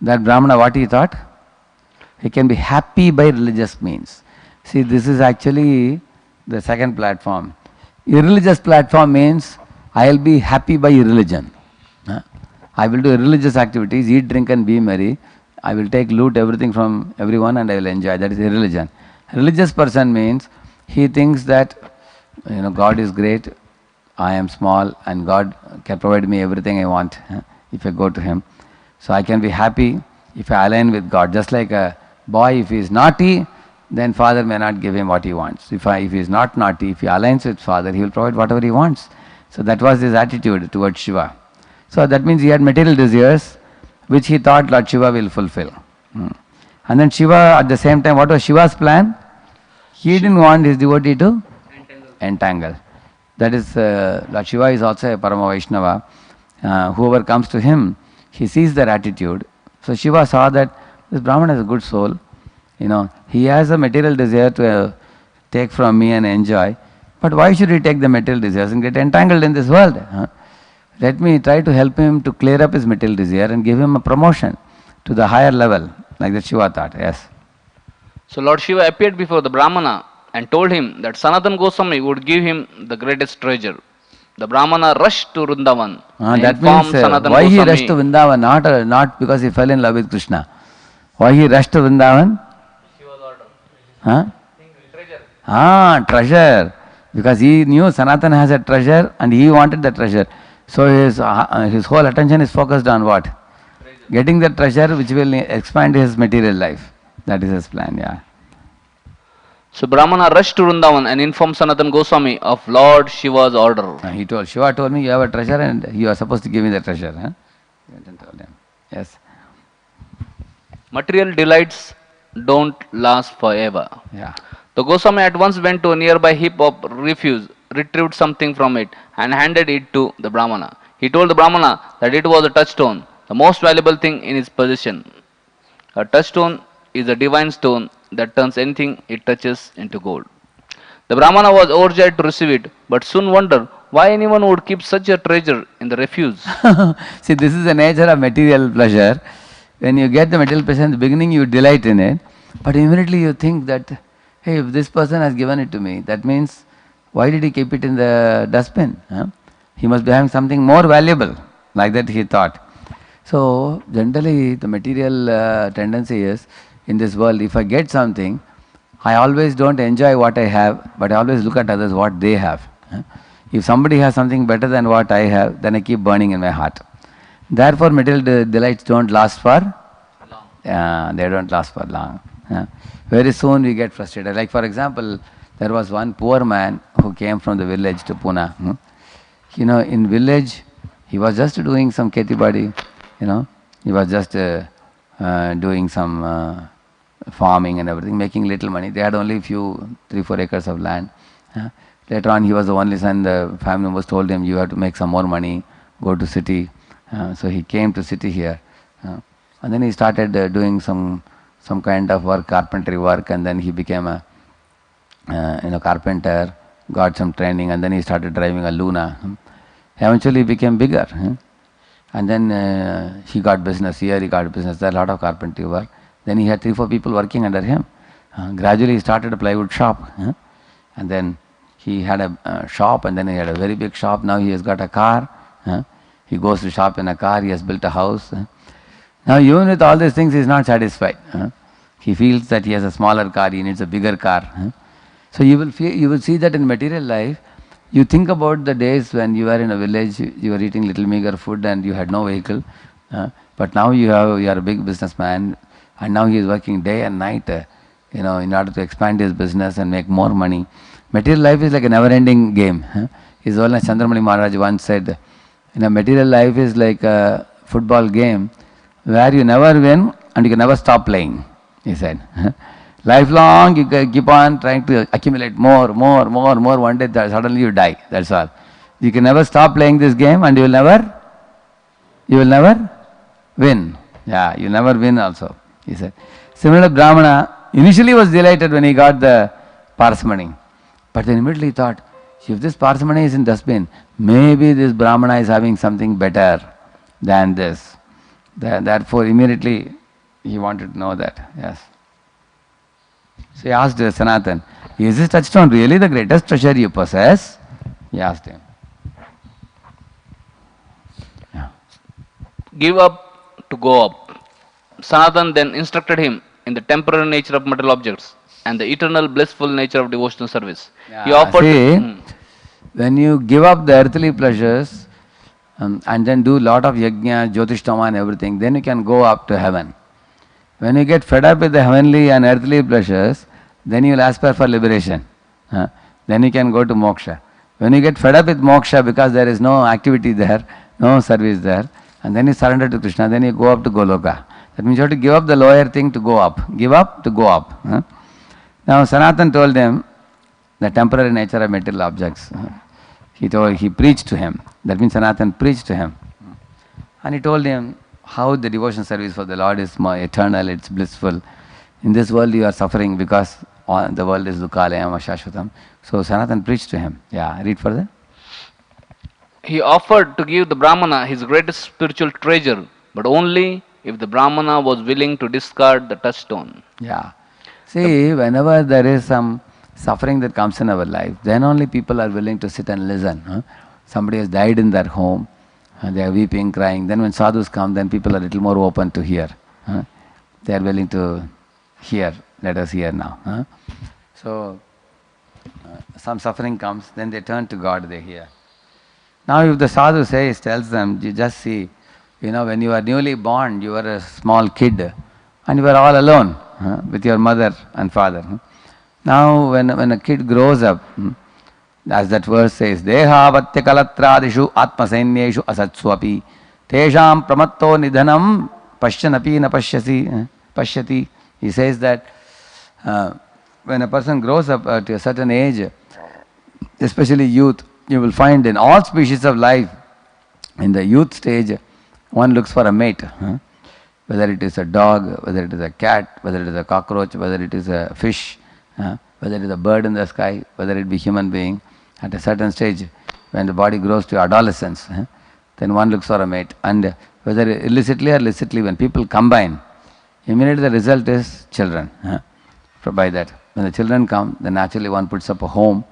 that Brahmana, what he thought? He can be happy by religious means. See, this is actually the second platform. Irreligious platform means I will be happy by religion. I will do religious activities, eat, drink and be merry, I will take loot everything from everyone and I will enjoy. That is a religion. A religious person means he thinks that God is great, I am small, and God can provide me everything I want if I go to Him. So I can be happy if I align with God. Just like a boy, if he is naughty, then father may not give him what he wants. If he is not naughty, if he aligns with father, he will provide whatever he wants. So that was his attitude towards Shiva. So that means he had material desires which he thought Lord Shiva will fulfill. And then Shiva, at the same time, what was Shiva's plan? He didn't want his devotee to entangle. That is, Lord Shiva is also a Parama Vaishnava. Whoever comes to him, he sees their attitude. So Shiva saw that this Brahman has a good soul. He has a material desire to take from me and enjoy. But why should he take the material desires and get entangled in this world? Let me try to help him to clear up his material desire and give him a promotion to the higher level, like that Shiva thought. Yes. So Lord Shiva appeared before the Brahmana and told him that Sanatana Goswami would give him the greatest treasure. The Brahmana rushed to Vrindavan. That means why he rushed to Vrindavan? Not because he fell in love with Krishna. Why he rushed to Vrindavan? Shiva's order. Treasure. Because he knew Sanatana has a treasure and he wanted the treasure. So his whole attention is focused on what? Treasure. Getting the treasure which will expand his material life. That is his plan, yeah. So Brahmana rushed to Vrindavan and informed Sanatana Goswami of Lord Shiva's order. Shiva told me you have a treasure and you are supposed to give me the treasure. Told him. Yes. Material delights don't last forever. Yeah. The Goswami at once went to a nearby heap of refuse, retrieved something from it, and handed it to the Brahmana. He told the Brahmana that it was a touchstone, the most valuable thing in his possession. A touchstone is a divine stone that turns anything it touches into gold. The Brahmana was overjoyed to receive it, but soon wondered why anyone would keep such a treasure in the refuse. See, this is the nature of material pleasure. When you get the material pleasure in the beginning, you delight in it, but immediately you think that, hey, if this person has given it to me, that means why did he keep it in the dustbin? He must be having something more valuable, like that he thought. So generally the material tendency is, in this world, if I get something, I always don't enjoy what I have, but I always look at others what they have. If somebody has something better than what I have, then I keep burning in my heart. Therefore material delights don't last for long. They don't last for long. Very soon we get frustrated. Like for example, there was one poor man who came from the village to Pune. In village, he was just doing some kheti badi. He was just doing some farming and everything, making little money. They had only 3-4 acres of land. Later on, he was the only son. The family members told him, you have to make some more money, go to city. So he came to city here. And then he started doing some kind of work, carpentry work, and then he became a carpenter, got some training, and then he started driving a Luna. Eventually he became bigger. And then he got business here, he got business there, a lot of carpentry work. Then he had 3-4 people working under him. Gradually he started a plywood shop. And then he had a shop, and then he had a very big shop. Now he has got a car. He goes to shop in a car, he has built a house. Now even with all these things, he is not satisfied. He feels that he has a smaller car, he needs a bigger car. So you will see that in material life, you think about the days when you were in a village, you were eating little meager food and you had no vehicle. But now you are a big businessman, and now he is working day and night, in order to expand his business and make more money. Material life is like a never-ending game. His Holiness Chandramani Maharaj once said, material life is like a football game where you never win and you can never stop playing, he said. Lifelong, you keep on trying to accumulate more. One day, suddenly you die. That's all. You can never stop playing this game, and you will never win. Yeah, you never win also, he said. Similarly, Brahmana initially was delighted when he got the parsimony. But then immediately he thought, if this parsimony is in dustbin, maybe this Brahmana is having something better than this. Therefore, immediately he wanted to know that. Yes. So he asked Sanatan, is this touchstone really the greatest treasure you possess? He asked him. Yeah. Give up to go up. Sanatan then instructed him in the temporary nature of material objects and the eternal blissful nature of devotional service. He offered. See, when you give up the earthly pleasures and then do lot of yajna, jyotishtama and everything, then you can go up to heaven. When you get fed up with the heavenly and earthly pleasures, then you will aspire for liberation. Then you can go to moksha. When you get fed up with moksha because there is no activity there, no service there, and then you surrender to Krishna, then you go up to Goloka. That means you have to give up the lower thing to go up. Give up to go up. Now Sanatan told them the temporary nature of material objects. He preached to him. That means Sanatan preached to him. And he told him how the devotion service for the Lord is more eternal, it's blissful. In this world you are suffering because the world is dukhalayam ashashvatam. So Sanatan preached to him. Yeah, read further. He offered to give the Brahmana his greatest spiritual treasure, but only if the Brahmana was willing to discard the touchstone. Yeah. See, whenever there is some suffering that comes in our life, then only people are willing to sit and listen. Somebody has died in their home, they are weeping, crying. Then when sadhus come, then people are a little more open to hear. They are willing to hear. Let us hear now. So, some suffering comes, then they turn to God, they hear. Now if the sadhu tells them, you just see, when you were newly born, you were a small kid and you were all alone with your mother and father. Now when a kid grows up, as that verse says, Deha vatya kalatradishu atmasainyeshu asatswapi tesham pramatto nidhanam pashyanapi na pashyati. He says that when a person grows up to a certain age, especially youth, you will find in all species of life, in the youth stage, one looks for a mate. Whether it is a dog, whether it is a cat, whether it is a cockroach, whether it is a fish, whether it is a bird in the sky, whether it be human being. At a certain stage, when the body grows to adolescence, then one looks for a mate. And whether illicitly or licitly, when people combine, immediately the result is children. By that, when the children come, then naturally one puts up a home,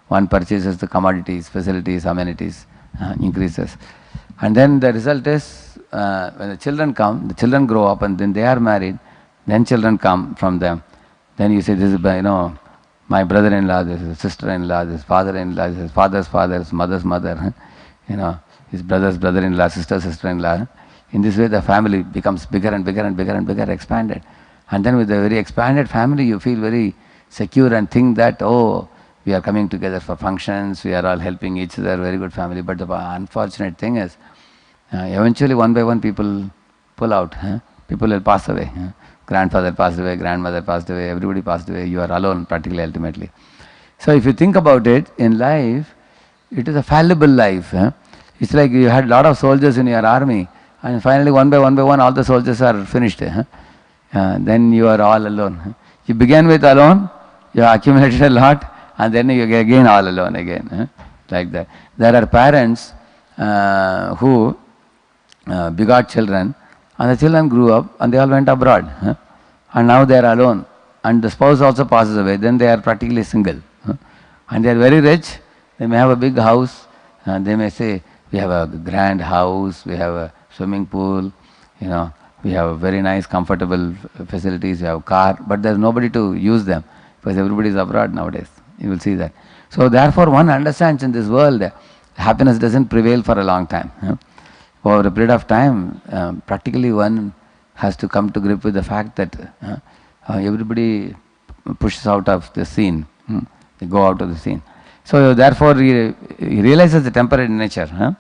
one purchases the commodities, facilities, amenities, increases. And then the result is, when the children come, the children grow up and then they are married, then children come from them. Then you say, this is, my brother-in-law, this is sister-in-law, this is father-in-law, this is father's father, his mother's mother, his brother's brother-in-law, sister-in-law. In this way, the family becomes bigger and bigger and bigger and bigger, expanded. And then with a very expanded family, you feel very secure and think that, we are coming together for functions, we are all helping each other, very good family. But the unfortunate thing is, eventually one by one people pull out. People will pass away. Grandfather passed away, grandmother passed away, everybody passed away. You are alone practically, ultimately. So if you think about it, in life, it is a fallible life. It's like you had a lot of soldiers in your army, and finally one by one, all the soldiers are finished. Then you are all alone. You began with alone, you accumulated a lot, and then you get again all alone again. Like that. There are parents who begot children, and the children grew up and they all went abroad. And now they are alone. And the spouse also passes away, then they are practically single. And they are very rich, they may have a big house, and they may say, we have a grand house, we have a swimming pool, we have very nice, comfortable facilities, we have a car, but there is nobody to use them because everybody is abroad nowadays. You will see that. So therefore one understands in this world, happiness doesn't prevail for a long time. Over a period of time, practically one has to come to grip with the fact that everybody pushes out of the scene. They go out of the scene. So therefore he realizes the temporary nature.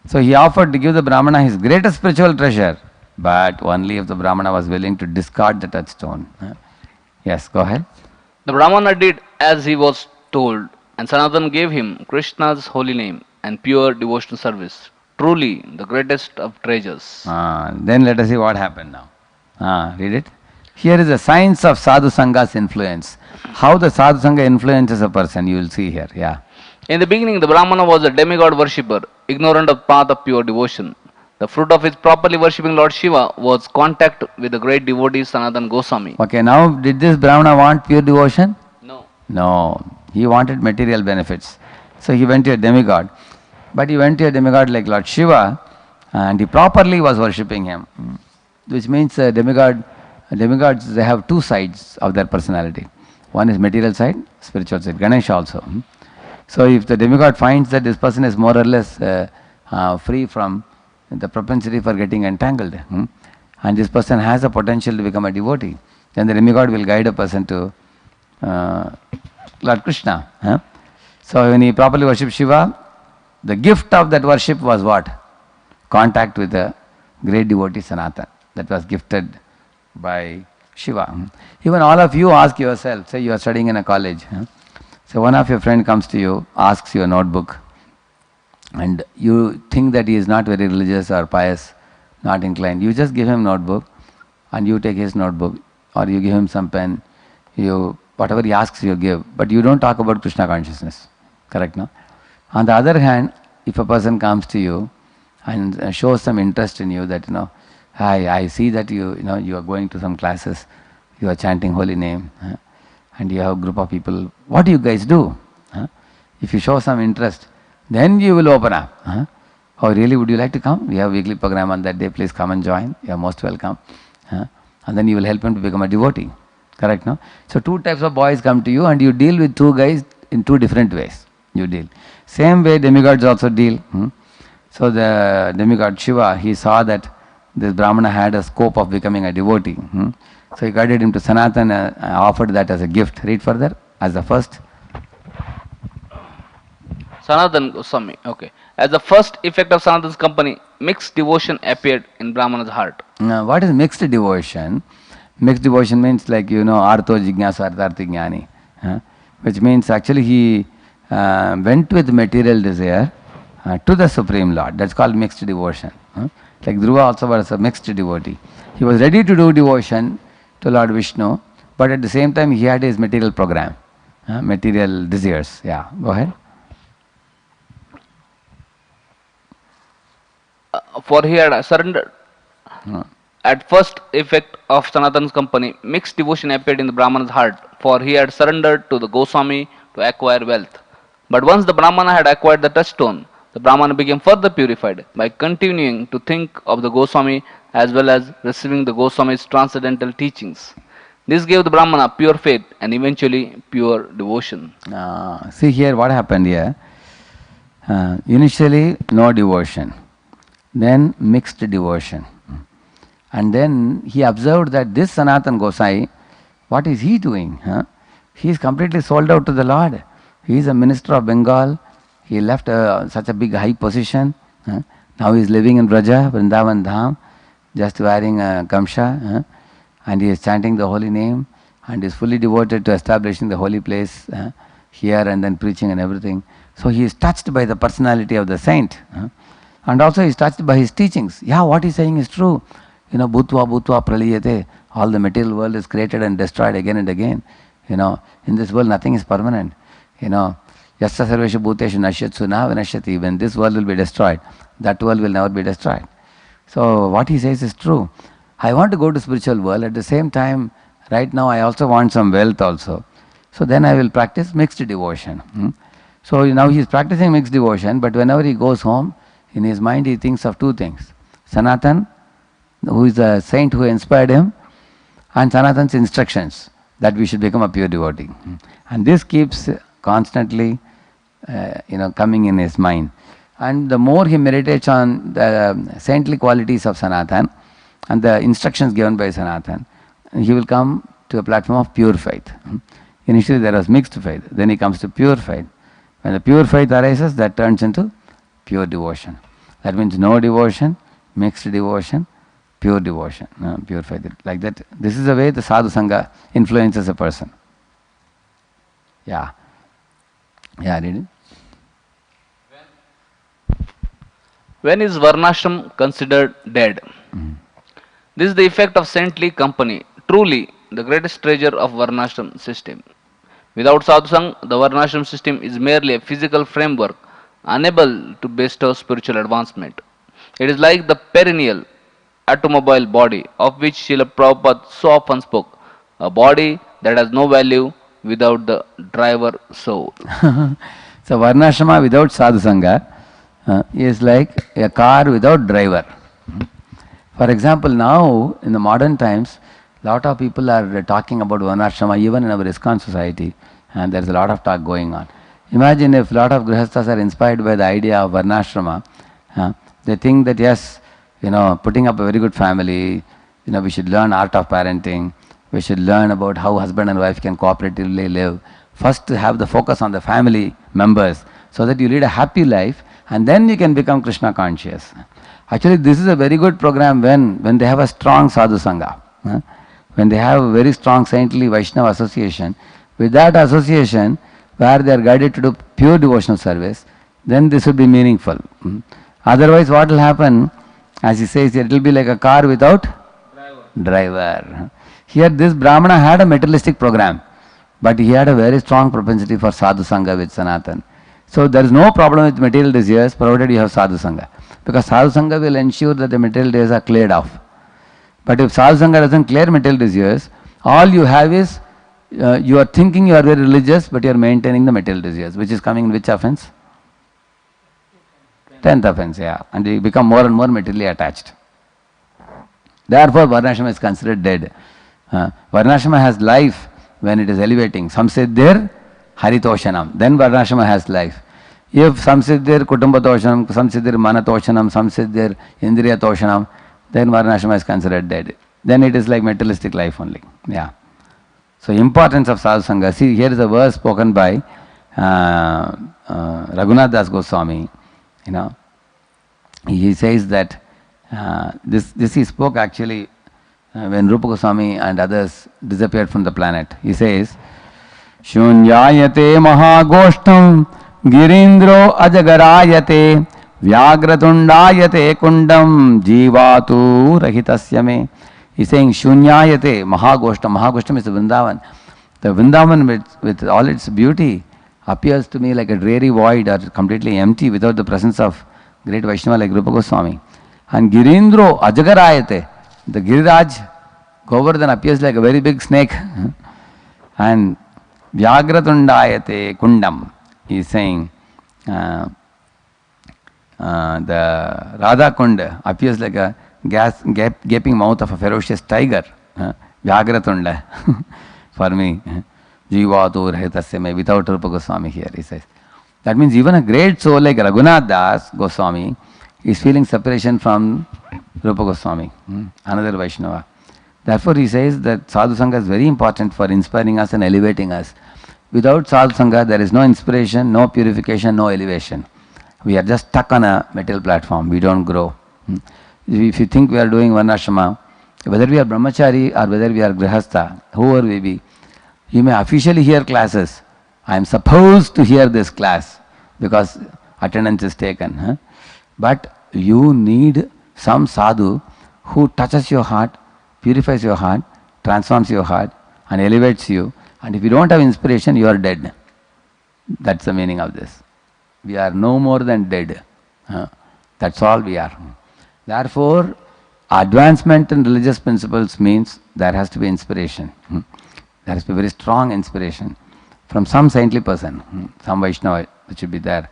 So he offered to give the Brahmana his greatest spiritual treasure, but only if the Brahmana was willing to discard the touchstone. Yes, go ahead. The Brahmana did as he was told, and Sanatan gave him Krishna's holy name and pure devotional service. Truly the greatest of treasures. Then let us see what happened now. Read it. Here is the science of Sadhu Sanga's influence. How the Sadhu Sangha influences a person, you will see here. Yeah. In the beginning, the Brahmana was a demigod worshipper, ignorant of path of pure devotion. The fruit of his properly worshipping Lord Shiva was contact with the great devotee Sanatan Goswami. Okay, now did this Brahmana want pure devotion? No. No. He wanted material benefits. So he went to a demigod. But he went to a demigod like Lord Shiva and he properly was worshipping him. which means demigods, they have two sides of their personality. One is material side, spiritual side. Ganesha also. So if the demigod finds that this person is more or less free from the propensity for getting entangled, and this person has a potential to become a devotee, then the demigod will guide a person to Lord Krishna. So when he properly worshipped Shiva, the gift of that worship was what? Contact with the great devotee Sanatan. That was gifted by Shiva. Even all of you ask yourself, say you are studying in a college. So one of your friend comes to you, asks you a notebook, and you think that he is not very religious or pious, not inclined. You just give him notebook, and you take his notebook, or you give him some pen, whatever he asks you give, but you don't talk about Krishna consciousness. Correct, no? On the other hand, if a person comes to you and shows some interest in you, that I see that you are going to some classes, you are chanting holy name, and you have a group of people. What do you guys do? If you show some interest, then you will open up. Oh, really? Would you like to come? We have a weekly program on that day. Please come and join. You are most welcome. And then you will help him to become a devotee. Correct, no? So two types of boys come to you, and you deal with two guys in two different ways. You deal. Same way demigods also deal. So the demigod Shiva, he saw that this Brahmana had a scope of becoming a devotee. So he guided him to Sanatan and offered that as a gift. Read further, as the first. Sanatan Goswami, okay. As the first effect of Sanatan's company, mixed devotion appeared in Brahmana's heart. Now, what is mixed devotion? Mixed devotion means like, artho jignasa artharthi jnani, which means actually he went with material desire to the Supreme Lord. That's called mixed devotion. Like Dhruva also was a mixed devotee. He was ready to do devotion to Lord Vishnu, but at the same time he had his material program, material desires. Yeah, go ahead. For he had surrendered. At first effect of Sanatan's company, mixed devotion appeared in the Brahmana's heart, for he had surrendered to the Goswami to acquire wealth. But once the Brahmana had acquired the touchstone, the Brahmana became further purified by continuing to think of the Goswami as well as receiving the Goswami's transcendental teachings. This gave the Brahmana pure faith and eventually pure devotion. See here what happened here. Initially no devotion, then mixed devotion. And then he observed that this Sanatan Gosai, what is he doing? He is completely sold out to the Lord. He is a minister of Bengal. He left such a big high position. Now he is living in Braja, Vrindavan Dham, just wearing a gamsha, and he is chanting the holy name, and is fully devoted to establishing the holy place here, and then preaching and everything. So he is touched by the personality of the saint, and also he is touched by his teachings. Yeah, what he is saying is true. Bhutva praliyate, all the material world is created and destroyed again and again. In this world nothing is permanent. Yasya sarveshu bhuteshu nashyatsu na vinashyati. When this world will be destroyed, that world will never be destroyed. So what he says is true. I want to go to spiritual world. At the same time, right now I also want some wealth also. So then I will practice mixed devotion. So now he is practicing mixed devotion, but whenever he goes home, in his mind he thinks of two things. Sanatan, who is the saint who inspired him, and Sanatan's instructions that we should become a pure devotee. And this keeps constantly coming in his mind. And the more he meditates on the saintly qualities of Sanatan and the instructions given by Sanatan, he will come to a platform of pure faith. Initially there was mixed faith, then he comes to pure faith. When the pure faith arises, that turns into pure devotion. That means no devotion, mixed devotion, pure devotion, pure faith. Like that. This is the way the sadhu sangha influences a person. Yeah. Yeah, read it. When is Varnashram considered dead? This is the effect of saintly company. Truly, the greatest treasure of Varnashram system. Without sadhusang, the Varnashram system is merely a physical framework, unable to bestow spiritual advancement. It is like the perennial automobile body of which Srila Prabhupada so often spoke, a body that has no value without the driver soul. So Varnashrama without sadhu sangha is like a car without driver. For For example, now in the modern times, lot of people are talking about Varnashrama even in our ISKCON society, and there is a lot of talk going on. Imagine if a lot of Grihasthas are inspired by the idea of Varnashrama. They think that yes, putting up a very good family, we should learn art of parenting, we should learn about how husband and wife can cooperatively live. First have the focus on the family members so that you lead a happy life, and then you can become Krishna conscious. Actually, this is a very good program when they have a strong sadhu sangha. When they have a very strong saintly Vaishnava association. With that association, where they are guided to do pure devotional service, then this will be meaningful. Otherwise, what will happen, as he says, it will be like a car without driver. Here, this Brahmana had a materialistic program, but he had a very strong propensity for sadhu sangha with Sanatan. So there is no problem with material desires provided you have sadhu sangha, because sadhu sangha will ensure that the material desires are cleared off. But if sadhu sangha doesn't clear material desires, all you have is you are thinking you are very religious, but you are maintaining the material desires, which is coming in which offense? 10th offense, yeah. And you become more and more materially attached. Therefore, Varnashrama is considered dead. Varnashrama has life when it is elevating. Samsiddhir Haritoshanam. Then Varnashrama has life. If Samsiddhir Kutumbhatoshanam, Samsiddhir Manatoshanam, Samsiddhir Indriya Toshanam, then Varnashrama is considered dead. Then it is like materialistic life only. Yeah. So importance of sadhu sangha. See, here is a verse spoken by Raghunath Das Goswami. He says that this he spoke actually when Rupa Goswami and others disappeared from the planet. He says, Shunyayate Mahagoshtam Girindro Ajagarayate Vyagratundayate Kundam Jivatu Rahitasya Me. He's saying Shunyayate Mahagoshtam. Mahagoshtam is the Vrindavan. The Vrindavan with all its beauty appears to me like a dreary void or completely empty without the presence of great Vaishnava like Rupa Goswami. And Girindro Ajagarayate, the Giriraj Govardhan appears like a very big snake. And Vyagratundayate Kundam, he is saying the Radha Kunda appears like a gaping mouth of a ferocious tiger. Vyagratunda for me. Jivatu Rahitasya Me, without Rupa Goswami here, he says. That means even a great soul like Raghunath Das Goswami is feeling separation from Rupa Goswami, another Vaishnava. Therefore, he says that sadhu sangha is very important for inspiring us and elevating us. Without sadhu sangha, there is no inspiration, no purification, no elevation. We are just stuck on a material platform. We don't grow. If you think we are doing Varnashrama, whether we are brahmachari or whether we are grihastha, whoever we be, you may officially hear classes. I am supposed to hear this class because attendance is taken. But you need some sadhu who touches your heart, purifies your heart, transforms your heart and elevates you. And if you don't have inspiration, you are dead. That's the meaning of this. We are no more than dead. That's all we are. Therefore, advancement in religious principles means there has to be inspiration. There has to be very strong inspiration from some saintly person, some Vaishnava which should be there.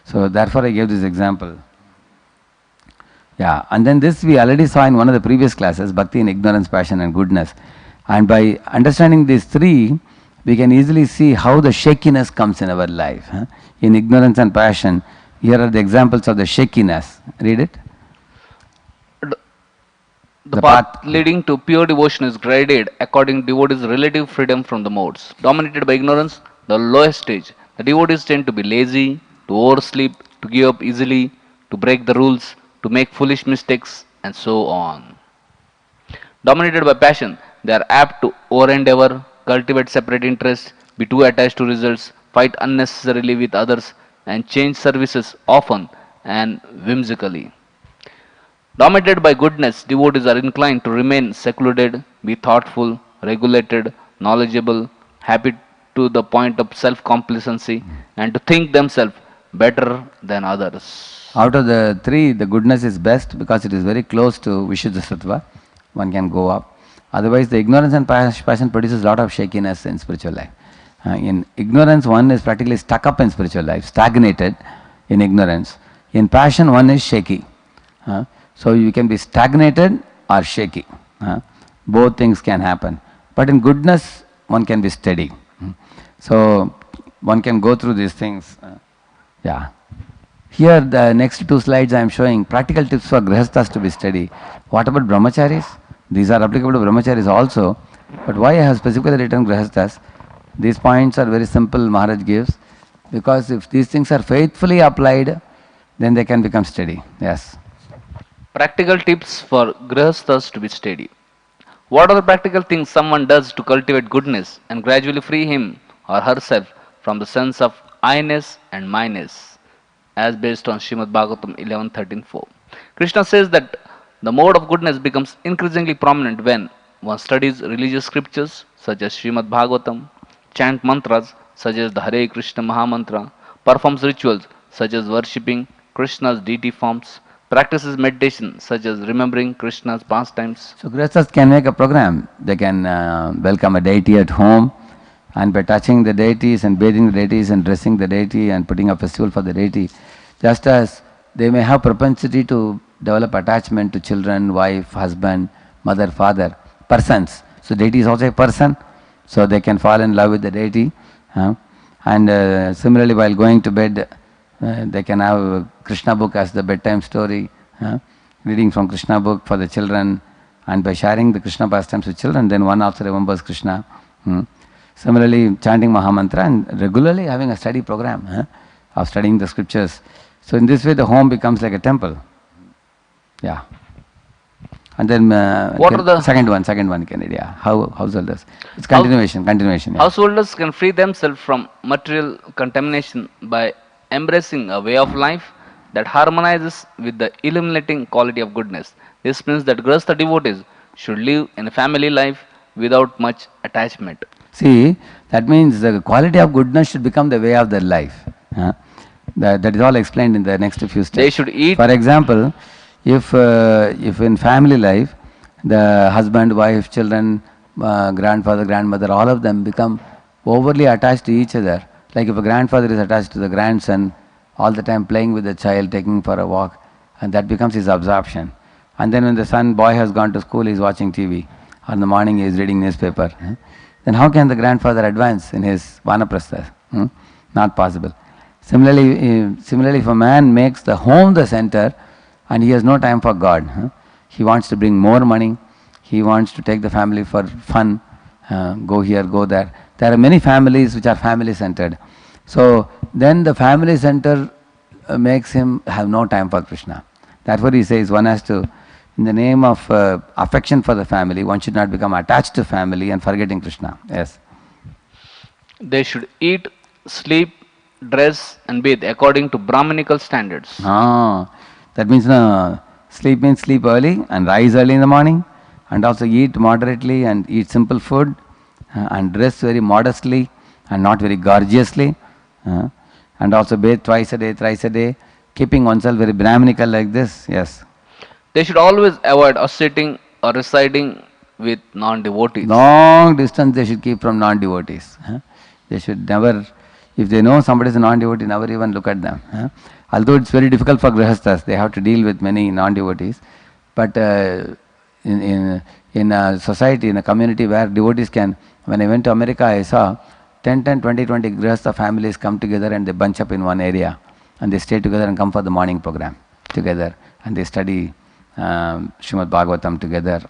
So therefore I gave this example. Yeah, and then this we already saw in one of the previous classes, Bhakti in ignorance, passion and goodness. And by understanding these three, we can easily see how the shakiness comes in our life. In ignorance and passion, here are the examples of the shakiness. Read it. The path leading to pure devotion is graded according to devotees' relative freedom from the modes. Dominated by ignorance, the lowest stage, the devotees tend to be lazy, to oversleep, to give up easily, to break the rules, to make foolish mistakes, and so on. Dominated by passion, they are apt to over-endeavor, cultivate separate interests, be too attached to results, fight unnecessarily with others, and change services often and whimsically. Dominated by goodness, devotees are inclined to remain secluded, be thoughtful, regulated, knowledgeable, happy to the point of self-complacency, and to think themselves better than others. Out of the three, the goodness is best because it is very close to Vishuddha Sattva. One can go up. Otherwise, the ignorance and passion produces a lot of shakiness in spiritual life. In ignorance, one is practically stuck up in spiritual life, stagnated in ignorance. In passion, one is shaky. So you can be stagnated or shaky. Both things can happen. But in goodness, one can be steady. So one can go through these things. Yeah. Here, the next two slides I am showing practical tips for grihasthas to be steady. What about brahmacharis? These are applicable to brahmacharis also. But why I have specifically written grihasthas? These points are very simple, Maharaj gives. Because if these things are faithfully applied, then they can become steady. Yes. Practical tips for grihasthas to be steady. What are the practical things someone does to cultivate goodness and gradually free him or herself from the sense of I-ness and my-ness, as based on Srimad Bhagavatam 11.13.4. Krishna says that the mode of goodness becomes increasingly prominent when one studies religious scriptures such as Srimad Bhagavatam, chant mantras such as the Hare Krishna Mahamantra, performs rituals such as worshipping Krishna's deity forms, practices meditation such as remembering Krishna's pastimes. So grihasthas can make a program. They can welcome a deity at home, and by touching the deities and bathing the deities and dressing the deity and putting a festival for the deity, just as they may have propensity to develop attachment to children, wife, husband, mother, father, persons. So deity is also a person, so they can fall in love with the deity. And similarly, while going to bed, they can have a Krishna book as the bedtime story, reading from Krishna book for the children, and by sharing the Krishna pastimes with children, then one also remembers Krishna. Similarly, chanting Mahamantra and regularly having a study program of studying the scriptures. So in this way, the home becomes like a temple. Yeah. And then What are the second one, Kennedy. Yeah. How householders? It's continuation. Yeah. Householders can free themselves from material contamination by embracing a way of life that harmonizes with the illuminating quality of goodness. This means that grihastha devotees should live in a family life without much attachment. See, that means the quality of goodness should become the way of their life. That is all explained in the next few steps. They should eat. For example, if in family life, the husband, wife, children, grandfather, grandmother, all of them become overly attached to each other. Like if a grandfather is attached to the grandson, all the time playing with the child, taking for a walk, and that becomes his absorption. And then when the boy has gone to school, he is watching TV, or in the morning he is reading newspaper. Then how can the grandfather advance in his vanaprastha? Not possible. Similarly, if a man makes the home the center, and he has no time for God, he wants to bring more money, he wants to take the family for fun, go here, go there. There are many families which are family centered. So then the family center makes him have no time for Krishna. Therefore he says one has to, in the name of affection for the family, one should not become attached to family and forgetting Krishna. Yes. They should eat, sleep, dress and bathe according to Brahmanical standards. That means sleep means sleep early and rise early in the morning, and also eat moderately and eat simple food, and dress very modestly and not very gorgeously, and also bathe twice a day, thrice a day, keeping oneself very Brahmanical like this. Yes. They should always avoid associating or residing with non-devotees. Long distance they should keep from non-devotees. They should never, if they know somebody is a non-devotee, never even look at them. Although it's very difficult for grihasthas, they have to deal with many non-devotees. But in a society, in a community where devotees can, when I went to America, I saw 10, 20 grihastha families come together and they bunch up in one area. And they stay together and come for the morning program together. And they study Srimad Bhagavatam together.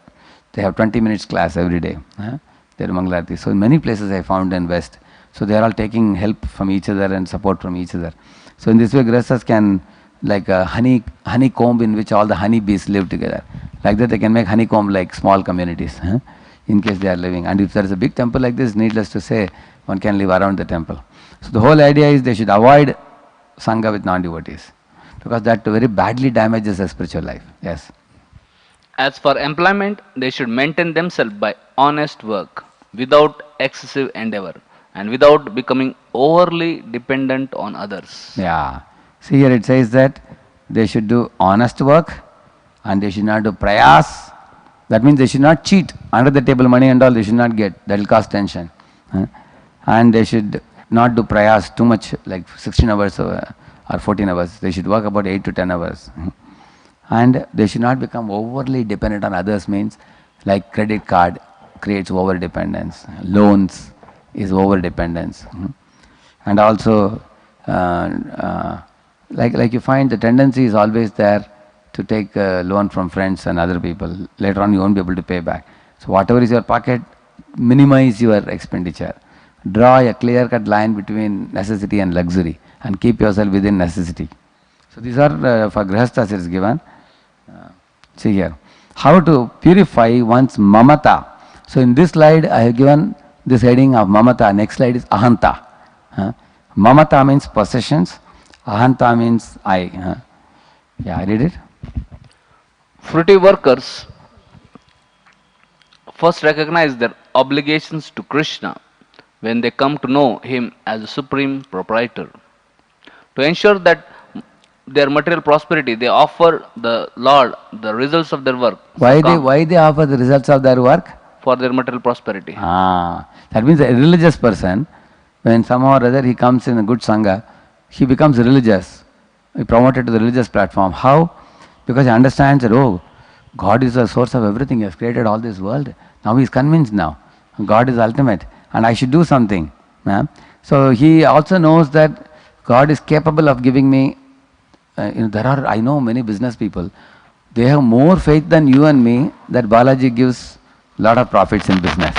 They have 20 minutes class every day. They're Mangalarti. So in many places I found in West. So they are all taking help from each other and support from each other. So in this way, grihasthas can, like a honeycomb in which all the honeybees live together. Like that they can make honeycomb like small communities, in case they are living. And if there is a big temple like this, needless to say, one can live around the temple. So the whole idea is they should avoid Sangha with non-devotees, because that very badly damages their spiritual life. Yes. As for employment, they should maintain themselves by honest work, without excessive endeavor, and without becoming overly dependent on others. Yeah. See here it says that they should do honest work and they should not do prayas. That means they should not cheat. Under the table money and all they should not get. That will cause tension. And they should not do prayas too much, like 16 hours or 14 hours. They should work about 8 to 10 hours. And they should not become overly dependent on others, means like credit card creates over dependence, loans is over dependence. And also like you find the tendency is always there to take a loan from friends and other people. Later on you won't be able to pay back. So whatever is your pocket, minimize your expenditure. Draw a clear-cut line between necessity and luxury and keep yourself within necessity. So these are for grihasthas it is given. See here, how to purify one's mamata. So in this slide I have given this heading of mamata. Next slide is ahanta. Mamata means possessions, ahanta means I. Yeah, I read it. Fruity workers first recognize their obligations to Krishna when they come to know him as the supreme proprietor. To ensure that their material prosperity, they offer the Lord the results of their work. Why Sakam, they offer the results of their work? for their material prosperity. That means a religious person, when somehow or other he comes in a good sangha, he becomes religious. He promoted to the religious platform. How? Because he understands that, oh, God is the source of everything. He has created all this world. Now he is convinced now. God is ultimate and I should do something. So he also knows that God is capable of giving me, I know many business people, they have more faith than you and me that Balaji gives lot of profits in business.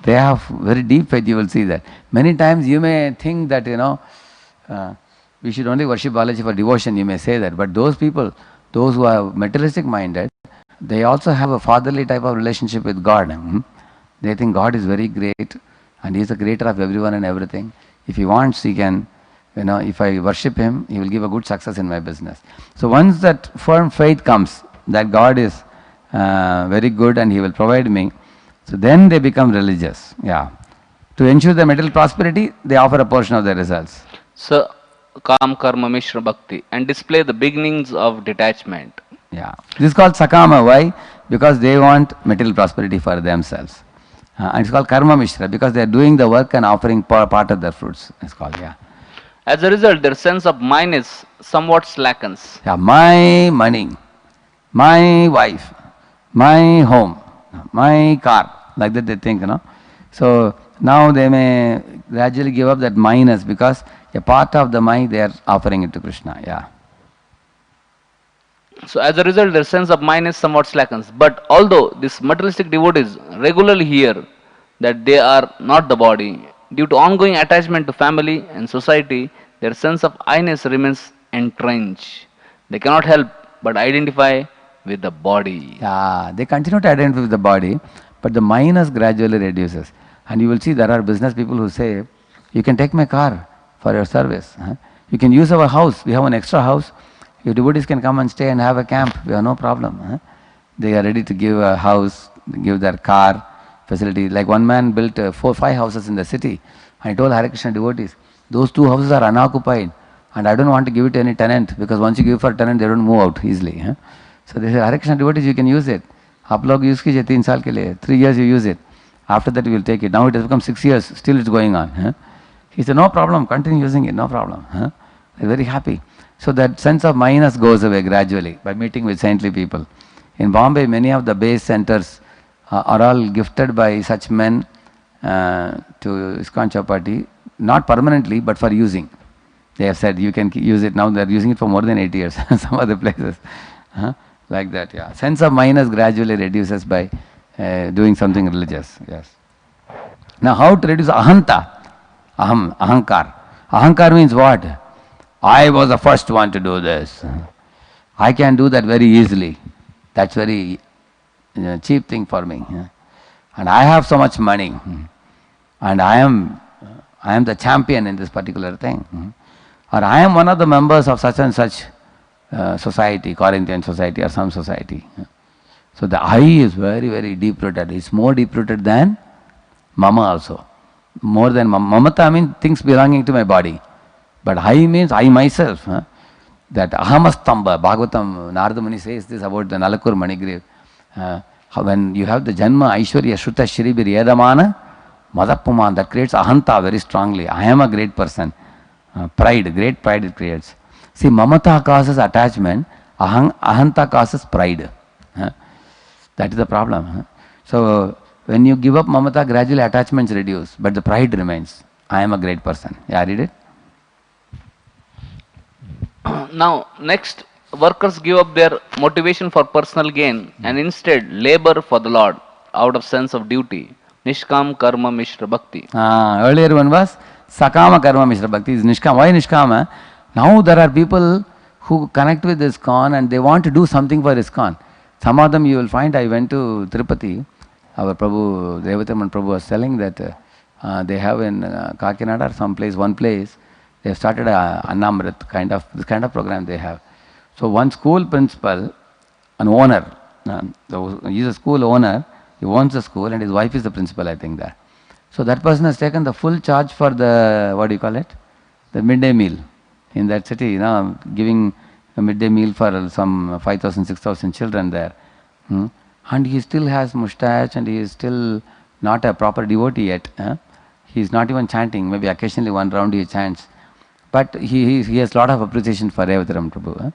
They have very deep faith, you will see that. Many times you may think that, we should only worship Balaji for devotion, you may say that. But those people, those who are materialistic minded, they also have a fatherly type of relationship with God. They think God is very great and He is the creator of everyone and everything. If He wants, He can, if I worship Him, He will give a good success in my business. So once that firm faith comes, that God is very good and He will provide me, so then they become religious. Yeah. To ensure the material prosperity, they offer a portion of their results. So, Kam Karma Mishra Bhakti and display the beginnings of detachment. Yeah. This is called Sakama. Why? Because they want material prosperity for themselves. And it's called Karma Mishra because they are doing the work and offering part of their fruits. It's called, yeah. As a result, their sense of mine is somewhat slackens. Yeah, my money, my wife, my home, my car, like that they think, So now they may gradually give up that minus because a part of the mind they are offering it to Krishna. Yeah. So as a result, their sense of mine is somewhat slackens. But although these materialistic devotees regularly hear that they are not the body, due to ongoing attachment to family and society, their sense of I-ness remains entrenched. They cannot help but identify with the body. Yeah, they continue to identify with the body, but the minus gradually reduces. And you will see there are business people who say, you can take my car for your service. You can use our house. We have an extra house. Your devotees can come and stay and have a camp. We have no problem. They are ready to give a house, give their car facility. Like one man built 4-5 houses in the city. And he told Hare Krishna devotees, those 2 houses are unoccupied. And I don't want to give it to any tenant because once you give for a tenant, they don't move out easily. So they say, Hare Krishna devotees, you can use it. आप लोग use कीजिए 3 साल के लिए. 3 years you use it. After that you will take it. Now it has become 6 years. Still it's going on. He said, no problem. Continue using it. No problem. They're very happy. So that sense of minus goes away gradually by meeting with saintly people. In Bombay, many of the base centers are all gifted by such men to ISKCON Chowpatty, not permanently, but for using. They have said you can use it now. They are using it for more than 8 years. Some other places, like that. Yeah, sense of minus gradually reduces by doing something religious. Yes. Now, how to reduce ahanta? Ahankar. Ahankar means what? I was the first one to do this. I can do that very easily. That's very cheap thing for me. And I have so much money. And I am the champion in this particular thing. Or I am one of the members of such and such society, Corinthian society or some society. So the I is very, very deep rooted. It's more deep rooted than mama also. More than mamata means things belonging to my body. But I means I myself. That ahamastamba, Bhagavatam, Narada Muni says this about the Nalakur Manigriv. When you have the Janma, Aishwarya, Shruta, Shribir, Yedamana, Madapuman, that creates ahanta very strongly. I am a great person. Pride, great pride it creates. See, mamata causes attachment, Ahanta causes pride. That is the problem. So when you give up mamata, gradually attachments reduce, but the pride remains. I am a great person. Yeah, read it. Now, next, workers give up their motivation for personal gain and instead labor for the Lord out of sense of duty. Nishkam Karma Mishra Bhakti. Earlier one was Sakama Karma Mishra Bhakti is Nishkama. Why Nishkama? Now there are people who connect with ISKCON and they want to do something for ISKCON. Some of them you will find, I went to Tirupati, our Prabhu, Devataman Prabhu was telling that they have in Kakinada or someplace, one place, they have started a Annamrit kind of, this kind of program they have. So one school principal, an owner, he is a school owner, he owns the school and his wife is the principal, I think there. So that person has taken the full charge for the, what do you call it? The midday meal in that city, giving a midday meal for some 5,000, 6,000 children there. And he still has mustache and he is still not a proper devotee yet. He is not even chanting, maybe occasionally one round he chants. But he has a lot of appreciation for Revataram Prabhu.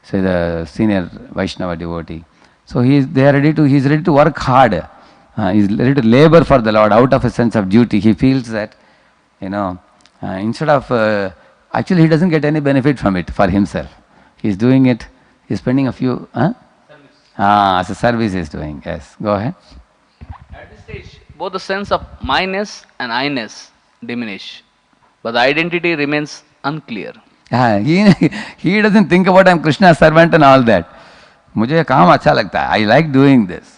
So the senior Vaishnava devotee. So he is ready to work hard. He is ready to labor for the Lord out of a sense of duty. He feels that, instead of, actually he doesn't get any benefit from it for himself. He is doing it, he is spending a few, as a service he is doing. Yes, go ahead. At this stage, both the sense of myness and I-ness diminish, but the identity remains unclear. He doesn't think about I'm Krishna's servant and all that. मुझे काम अच्छा लगता है. I like doing this.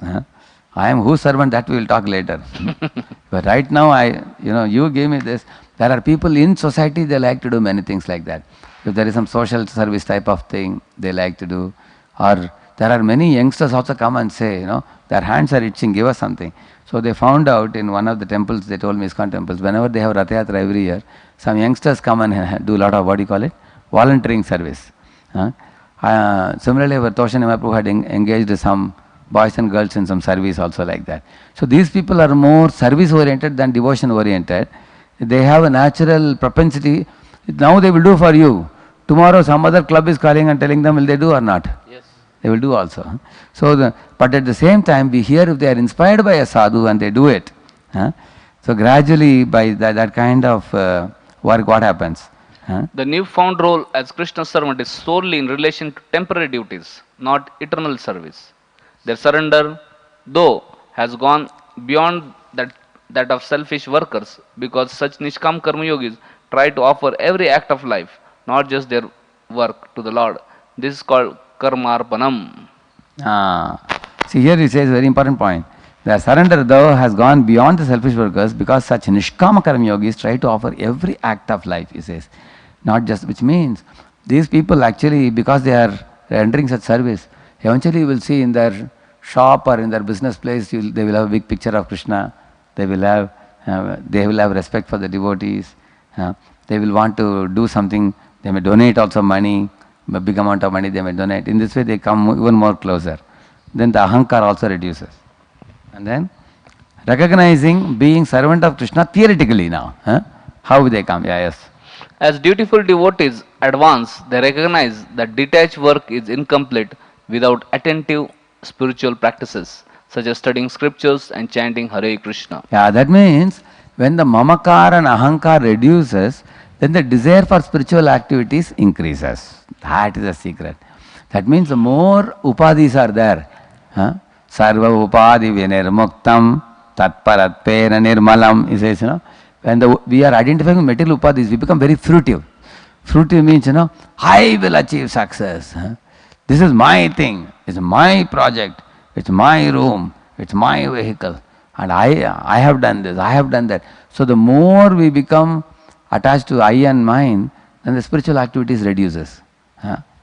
I am whose servant, that we will talk later. But right now, you gave me this. There are people in society, they like to do many things like that. If there is some social service type of thing they like to do, or there are many youngsters also come and say, their hands are itching, give us something. So they found out in one of the temples, they told me, ISKCON temples, whenever they have Rath Yatra every year, some youngsters come and do a lot of, volunteering service. Similarly, our Toshan Mahaprabhu had engaged some boys and girls in some service also like that. So these people are more service oriented than devotion oriented. They have a natural propensity. Now they will do for you. Tomorrow some other club is calling and telling them, will they do or not? Yes. They will do also. So, but at the same time, we hear if they are inspired by a sadhu and they do it. So gradually, by that kind of work, what happens? The newfound role as Krishna's servant is solely in relation to temporary duties, not eternal service. Their surrender, though, has gone beyond that of selfish workers, because such Nishkam Karma Yogis try to offer every act of life, not just their work, to the Lord. This is called Karmarpanam. See, here he says very important point. The surrender, though, has gone beyond the selfish workers, because such Nishkama Karma Yogis try to offer every act of life, he says. Not just, which means these people actually, because they are rendering such service, eventually you will see in their shop or in their business place, they will have a big picture of Krishna. They will have respect for the devotees. They will want to do something. They may donate also money, a big amount of money they may donate. In this way they come even more closer. Then the ahankar also reduces. And then recognizing being servant of Krishna theoretically now. How will they come? Yes. As dutiful devotees advance, they recognize that detached work is incomplete without attentive spiritual practices, such as studying scriptures and chanting Hare Krishna. Yeah, that means when the mamakar and ahankar reduces, then the desire for spiritual activities increases. That is the secret. That means the more upadhis are there, sarva upadhi vinirmuktam tatparatpena nirmalam, he says, when we are identifying with material upadhis, we become very fruitive. Fruitive means, I will achieve success. This is my thing, it's my project, it's my room, it's my vehicle, and I have done this, I have done that. So the more we become attached to I and mine, then the spiritual activities reduces.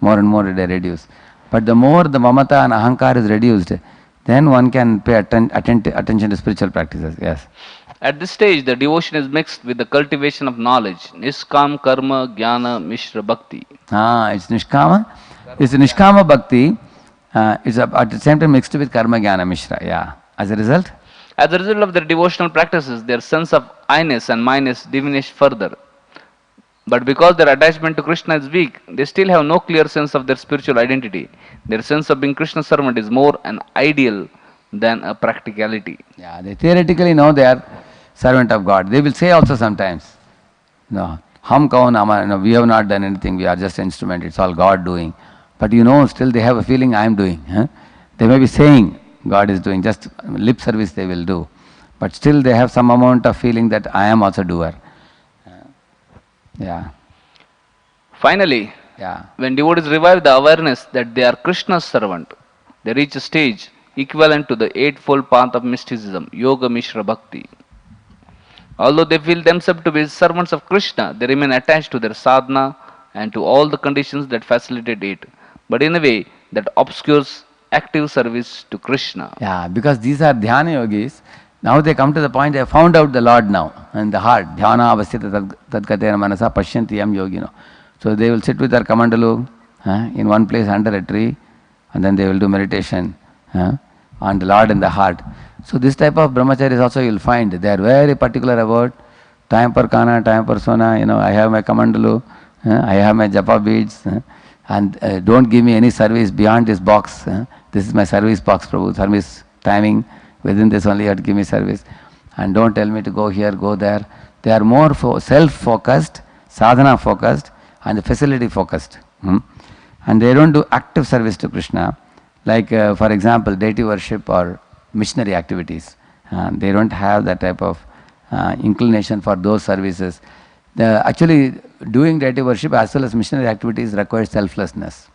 More and more they reduce. But the more the mamata and ahankar is reduced, then one can pay attention to spiritual practices. Yes. At this stage, the devotion is mixed with the cultivation of knowledge. Niskam Karma Jnana Mishra Bhakti. It's Nishkama. It's Nishkama Bhakti. It's at the same time mixed with Karma Jnana Mishra. Yeah. As a result? As a result of their devotional practices, their sense of I-ness and myness diminish further. But because their attachment to Krishna is weak, they still have no clear sense of their spiritual identity. Their sense of being Krishna's servant is more an ideal than a practicality. Yeah, they theoretically know they are servant of God. They will say also sometimes, no, hum kaun ama, no, we have not done anything, we are just instrument, it's all God doing. But you know, still they have a feeling I am doing. Huh? They may be saying God is doing, just lip service they will do. But still they have some amount of feeling that I am also doer. Yeah, Finally, yeah. when devotees revive the awareness that they are Krishna's servant, they reach a stage equivalent to the eightfold path of mysticism, Yoga Mishra Bhakti. Although they feel themselves to be servants of Krishna, they remain attached to their sadhana and to all the conditions that facilitate it, but in a way that obscures active service to Krishna. Yeah, because these are dhyana yogis. Now they come to the point, they have found out the Lord now in the heart. Dhyana avasthita tadkatena manasa pashyanti yam yogino. So they will sit with their kamandalu in one place under a tree, and then they will do meditation on the Lord in the heart. So this type of brahmacharis also you will find, they are very particular about time per kana, time per sona, I have my kamandalu, I have my japa beads, and don't give me any service beyond this box. This is my service box, Prabhu, service timing. Within this only you have to give me service. And don't tell me to go here, go there. They are more self-focused, sadhana focused, and facility focused. And they don't do active service to Krishna. Like for example, deity worship or missionary activities. They don't have that type of inclination for those services. Actually, doing deity worship as well as missionary activities requires selflessness.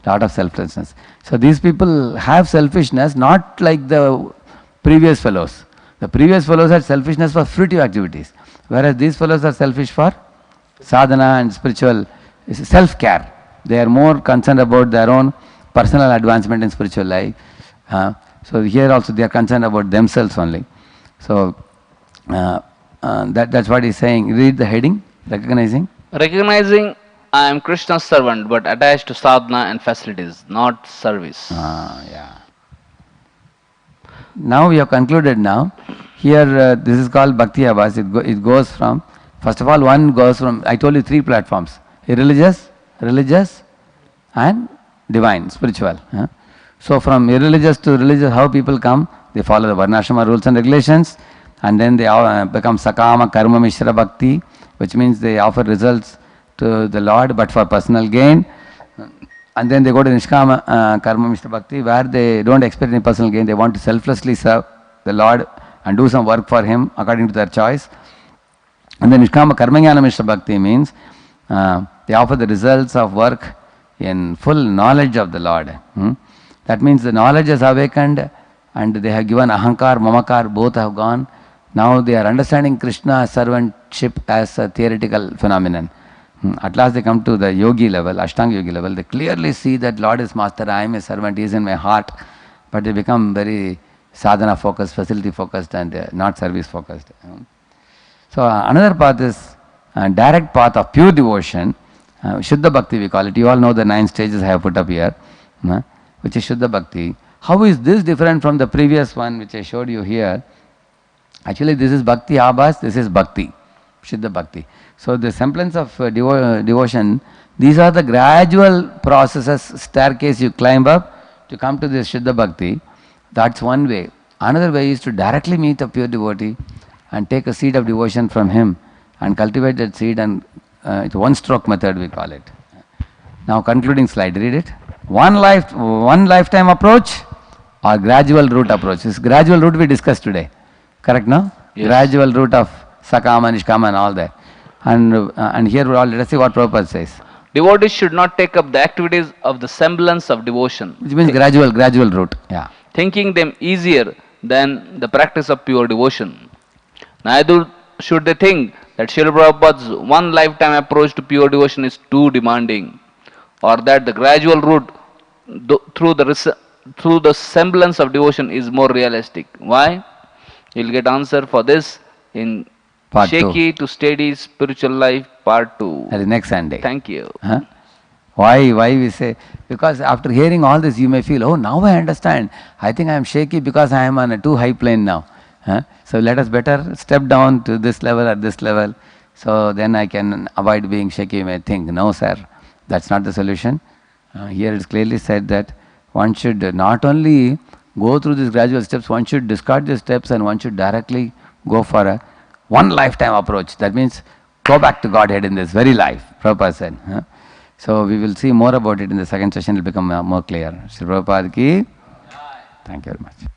Lot of selflessness. So these people have selfishness, not like the previous fellows. The previous fellows had selfishness for fruitive activities, whereas these fellows are selfish for sadhana and spiritual self-care. They are more concerned about their own personal advancement in spiritual life. So here also they are concerned about themselves only. So that's what he's saying. Read the heading, recognizing. Recognizing I am Krishna's servant but attached to sadhana and facilities, not service. Yeah. Now we have concluded now. Here this is called Bhakti Abhas. It goes from, first of all, one goes from, I told you 3 platforms. Irreligious, religious and divine, spiritual. So from irreligious to religious, how people come? They follow the Varnashrama rules and regulations, and then they become Sakama Karma Mishra Bhakti, which means they offer results to the Lord but for personal gain. And then they go to Nishkama Karma Mishra Bhakti, where they don't expect any personal gain. They want to selflessly serve the Lord and do some work for Him according to their choice. And then Nishkama Karmajnana Mishra Bhakti means they offer the results of work in full knowledge of the Lord. That means the knowledge has awakened and they have given Ahankar, Mamakar, both have gone. Now they are understanding Krishna's servantship as a theoretical phenomenon. At last they come to the yogi level, Ashtanga yogi level. They clearly see that Lord is master, I am a servant, He is in my heart. But they become very sadhana focused, facility focused and not service focused. So another path is direct path of pure devotion, Shuddha Bhakti we call it. You all know the 9 stages I have put up here, which is Shuddha Bhakti. How is this different from the previous one which I showed you here? Actually this is Bhakti Abhas, this is Bhakti, Shuddha Bhakti. So the semblance of devotion, these are the gradual processes, staircase you climb up to come to this Shuddha Bhakti. That's one way. Another way is to directly meet a pure devotee and take a seed of devotion from him and cultivate that seed, and it's one stroke method we call it. Now concluding slide, read it. One lifetime approach or gradual route approach. This gradual route we discussed today. Correct, no? Yes. Gradual route of Sakama, Nishkama and all that. And here let us see what Prabhupada says. Devotees should not take up the activities of the semblance of devotion, Which means gradual route. Yeah. thinking them easier than the practice of pure devotion. Neither should they think that Srila Prabhupada's one lifetime approach to pure devotion is too demanding, or that the gradual route through the semblance of devotion is more realistic. Why? You'll get answer for this in Part Shaky to Steady Spiritual Life Part 2. That is next Sunday. Thank you. Why we say? Because after hearing all this, you may feel, oh, now I understand. I think I am shaky because I am on a too high plane now. So let us better step down to this level or this level. so then I can avoid being shaky, you may think. No, sir, that's not the solution. Here it's clearly said that one should not only go through these gradual steps, one should discard these steps and one should directly go for a one lifetime approach. That means go back to Godhead in this very life, Prabhupada said. So we will see more about it in the second session, it will become more clear. Sri Prabhupada ki, thank you very much.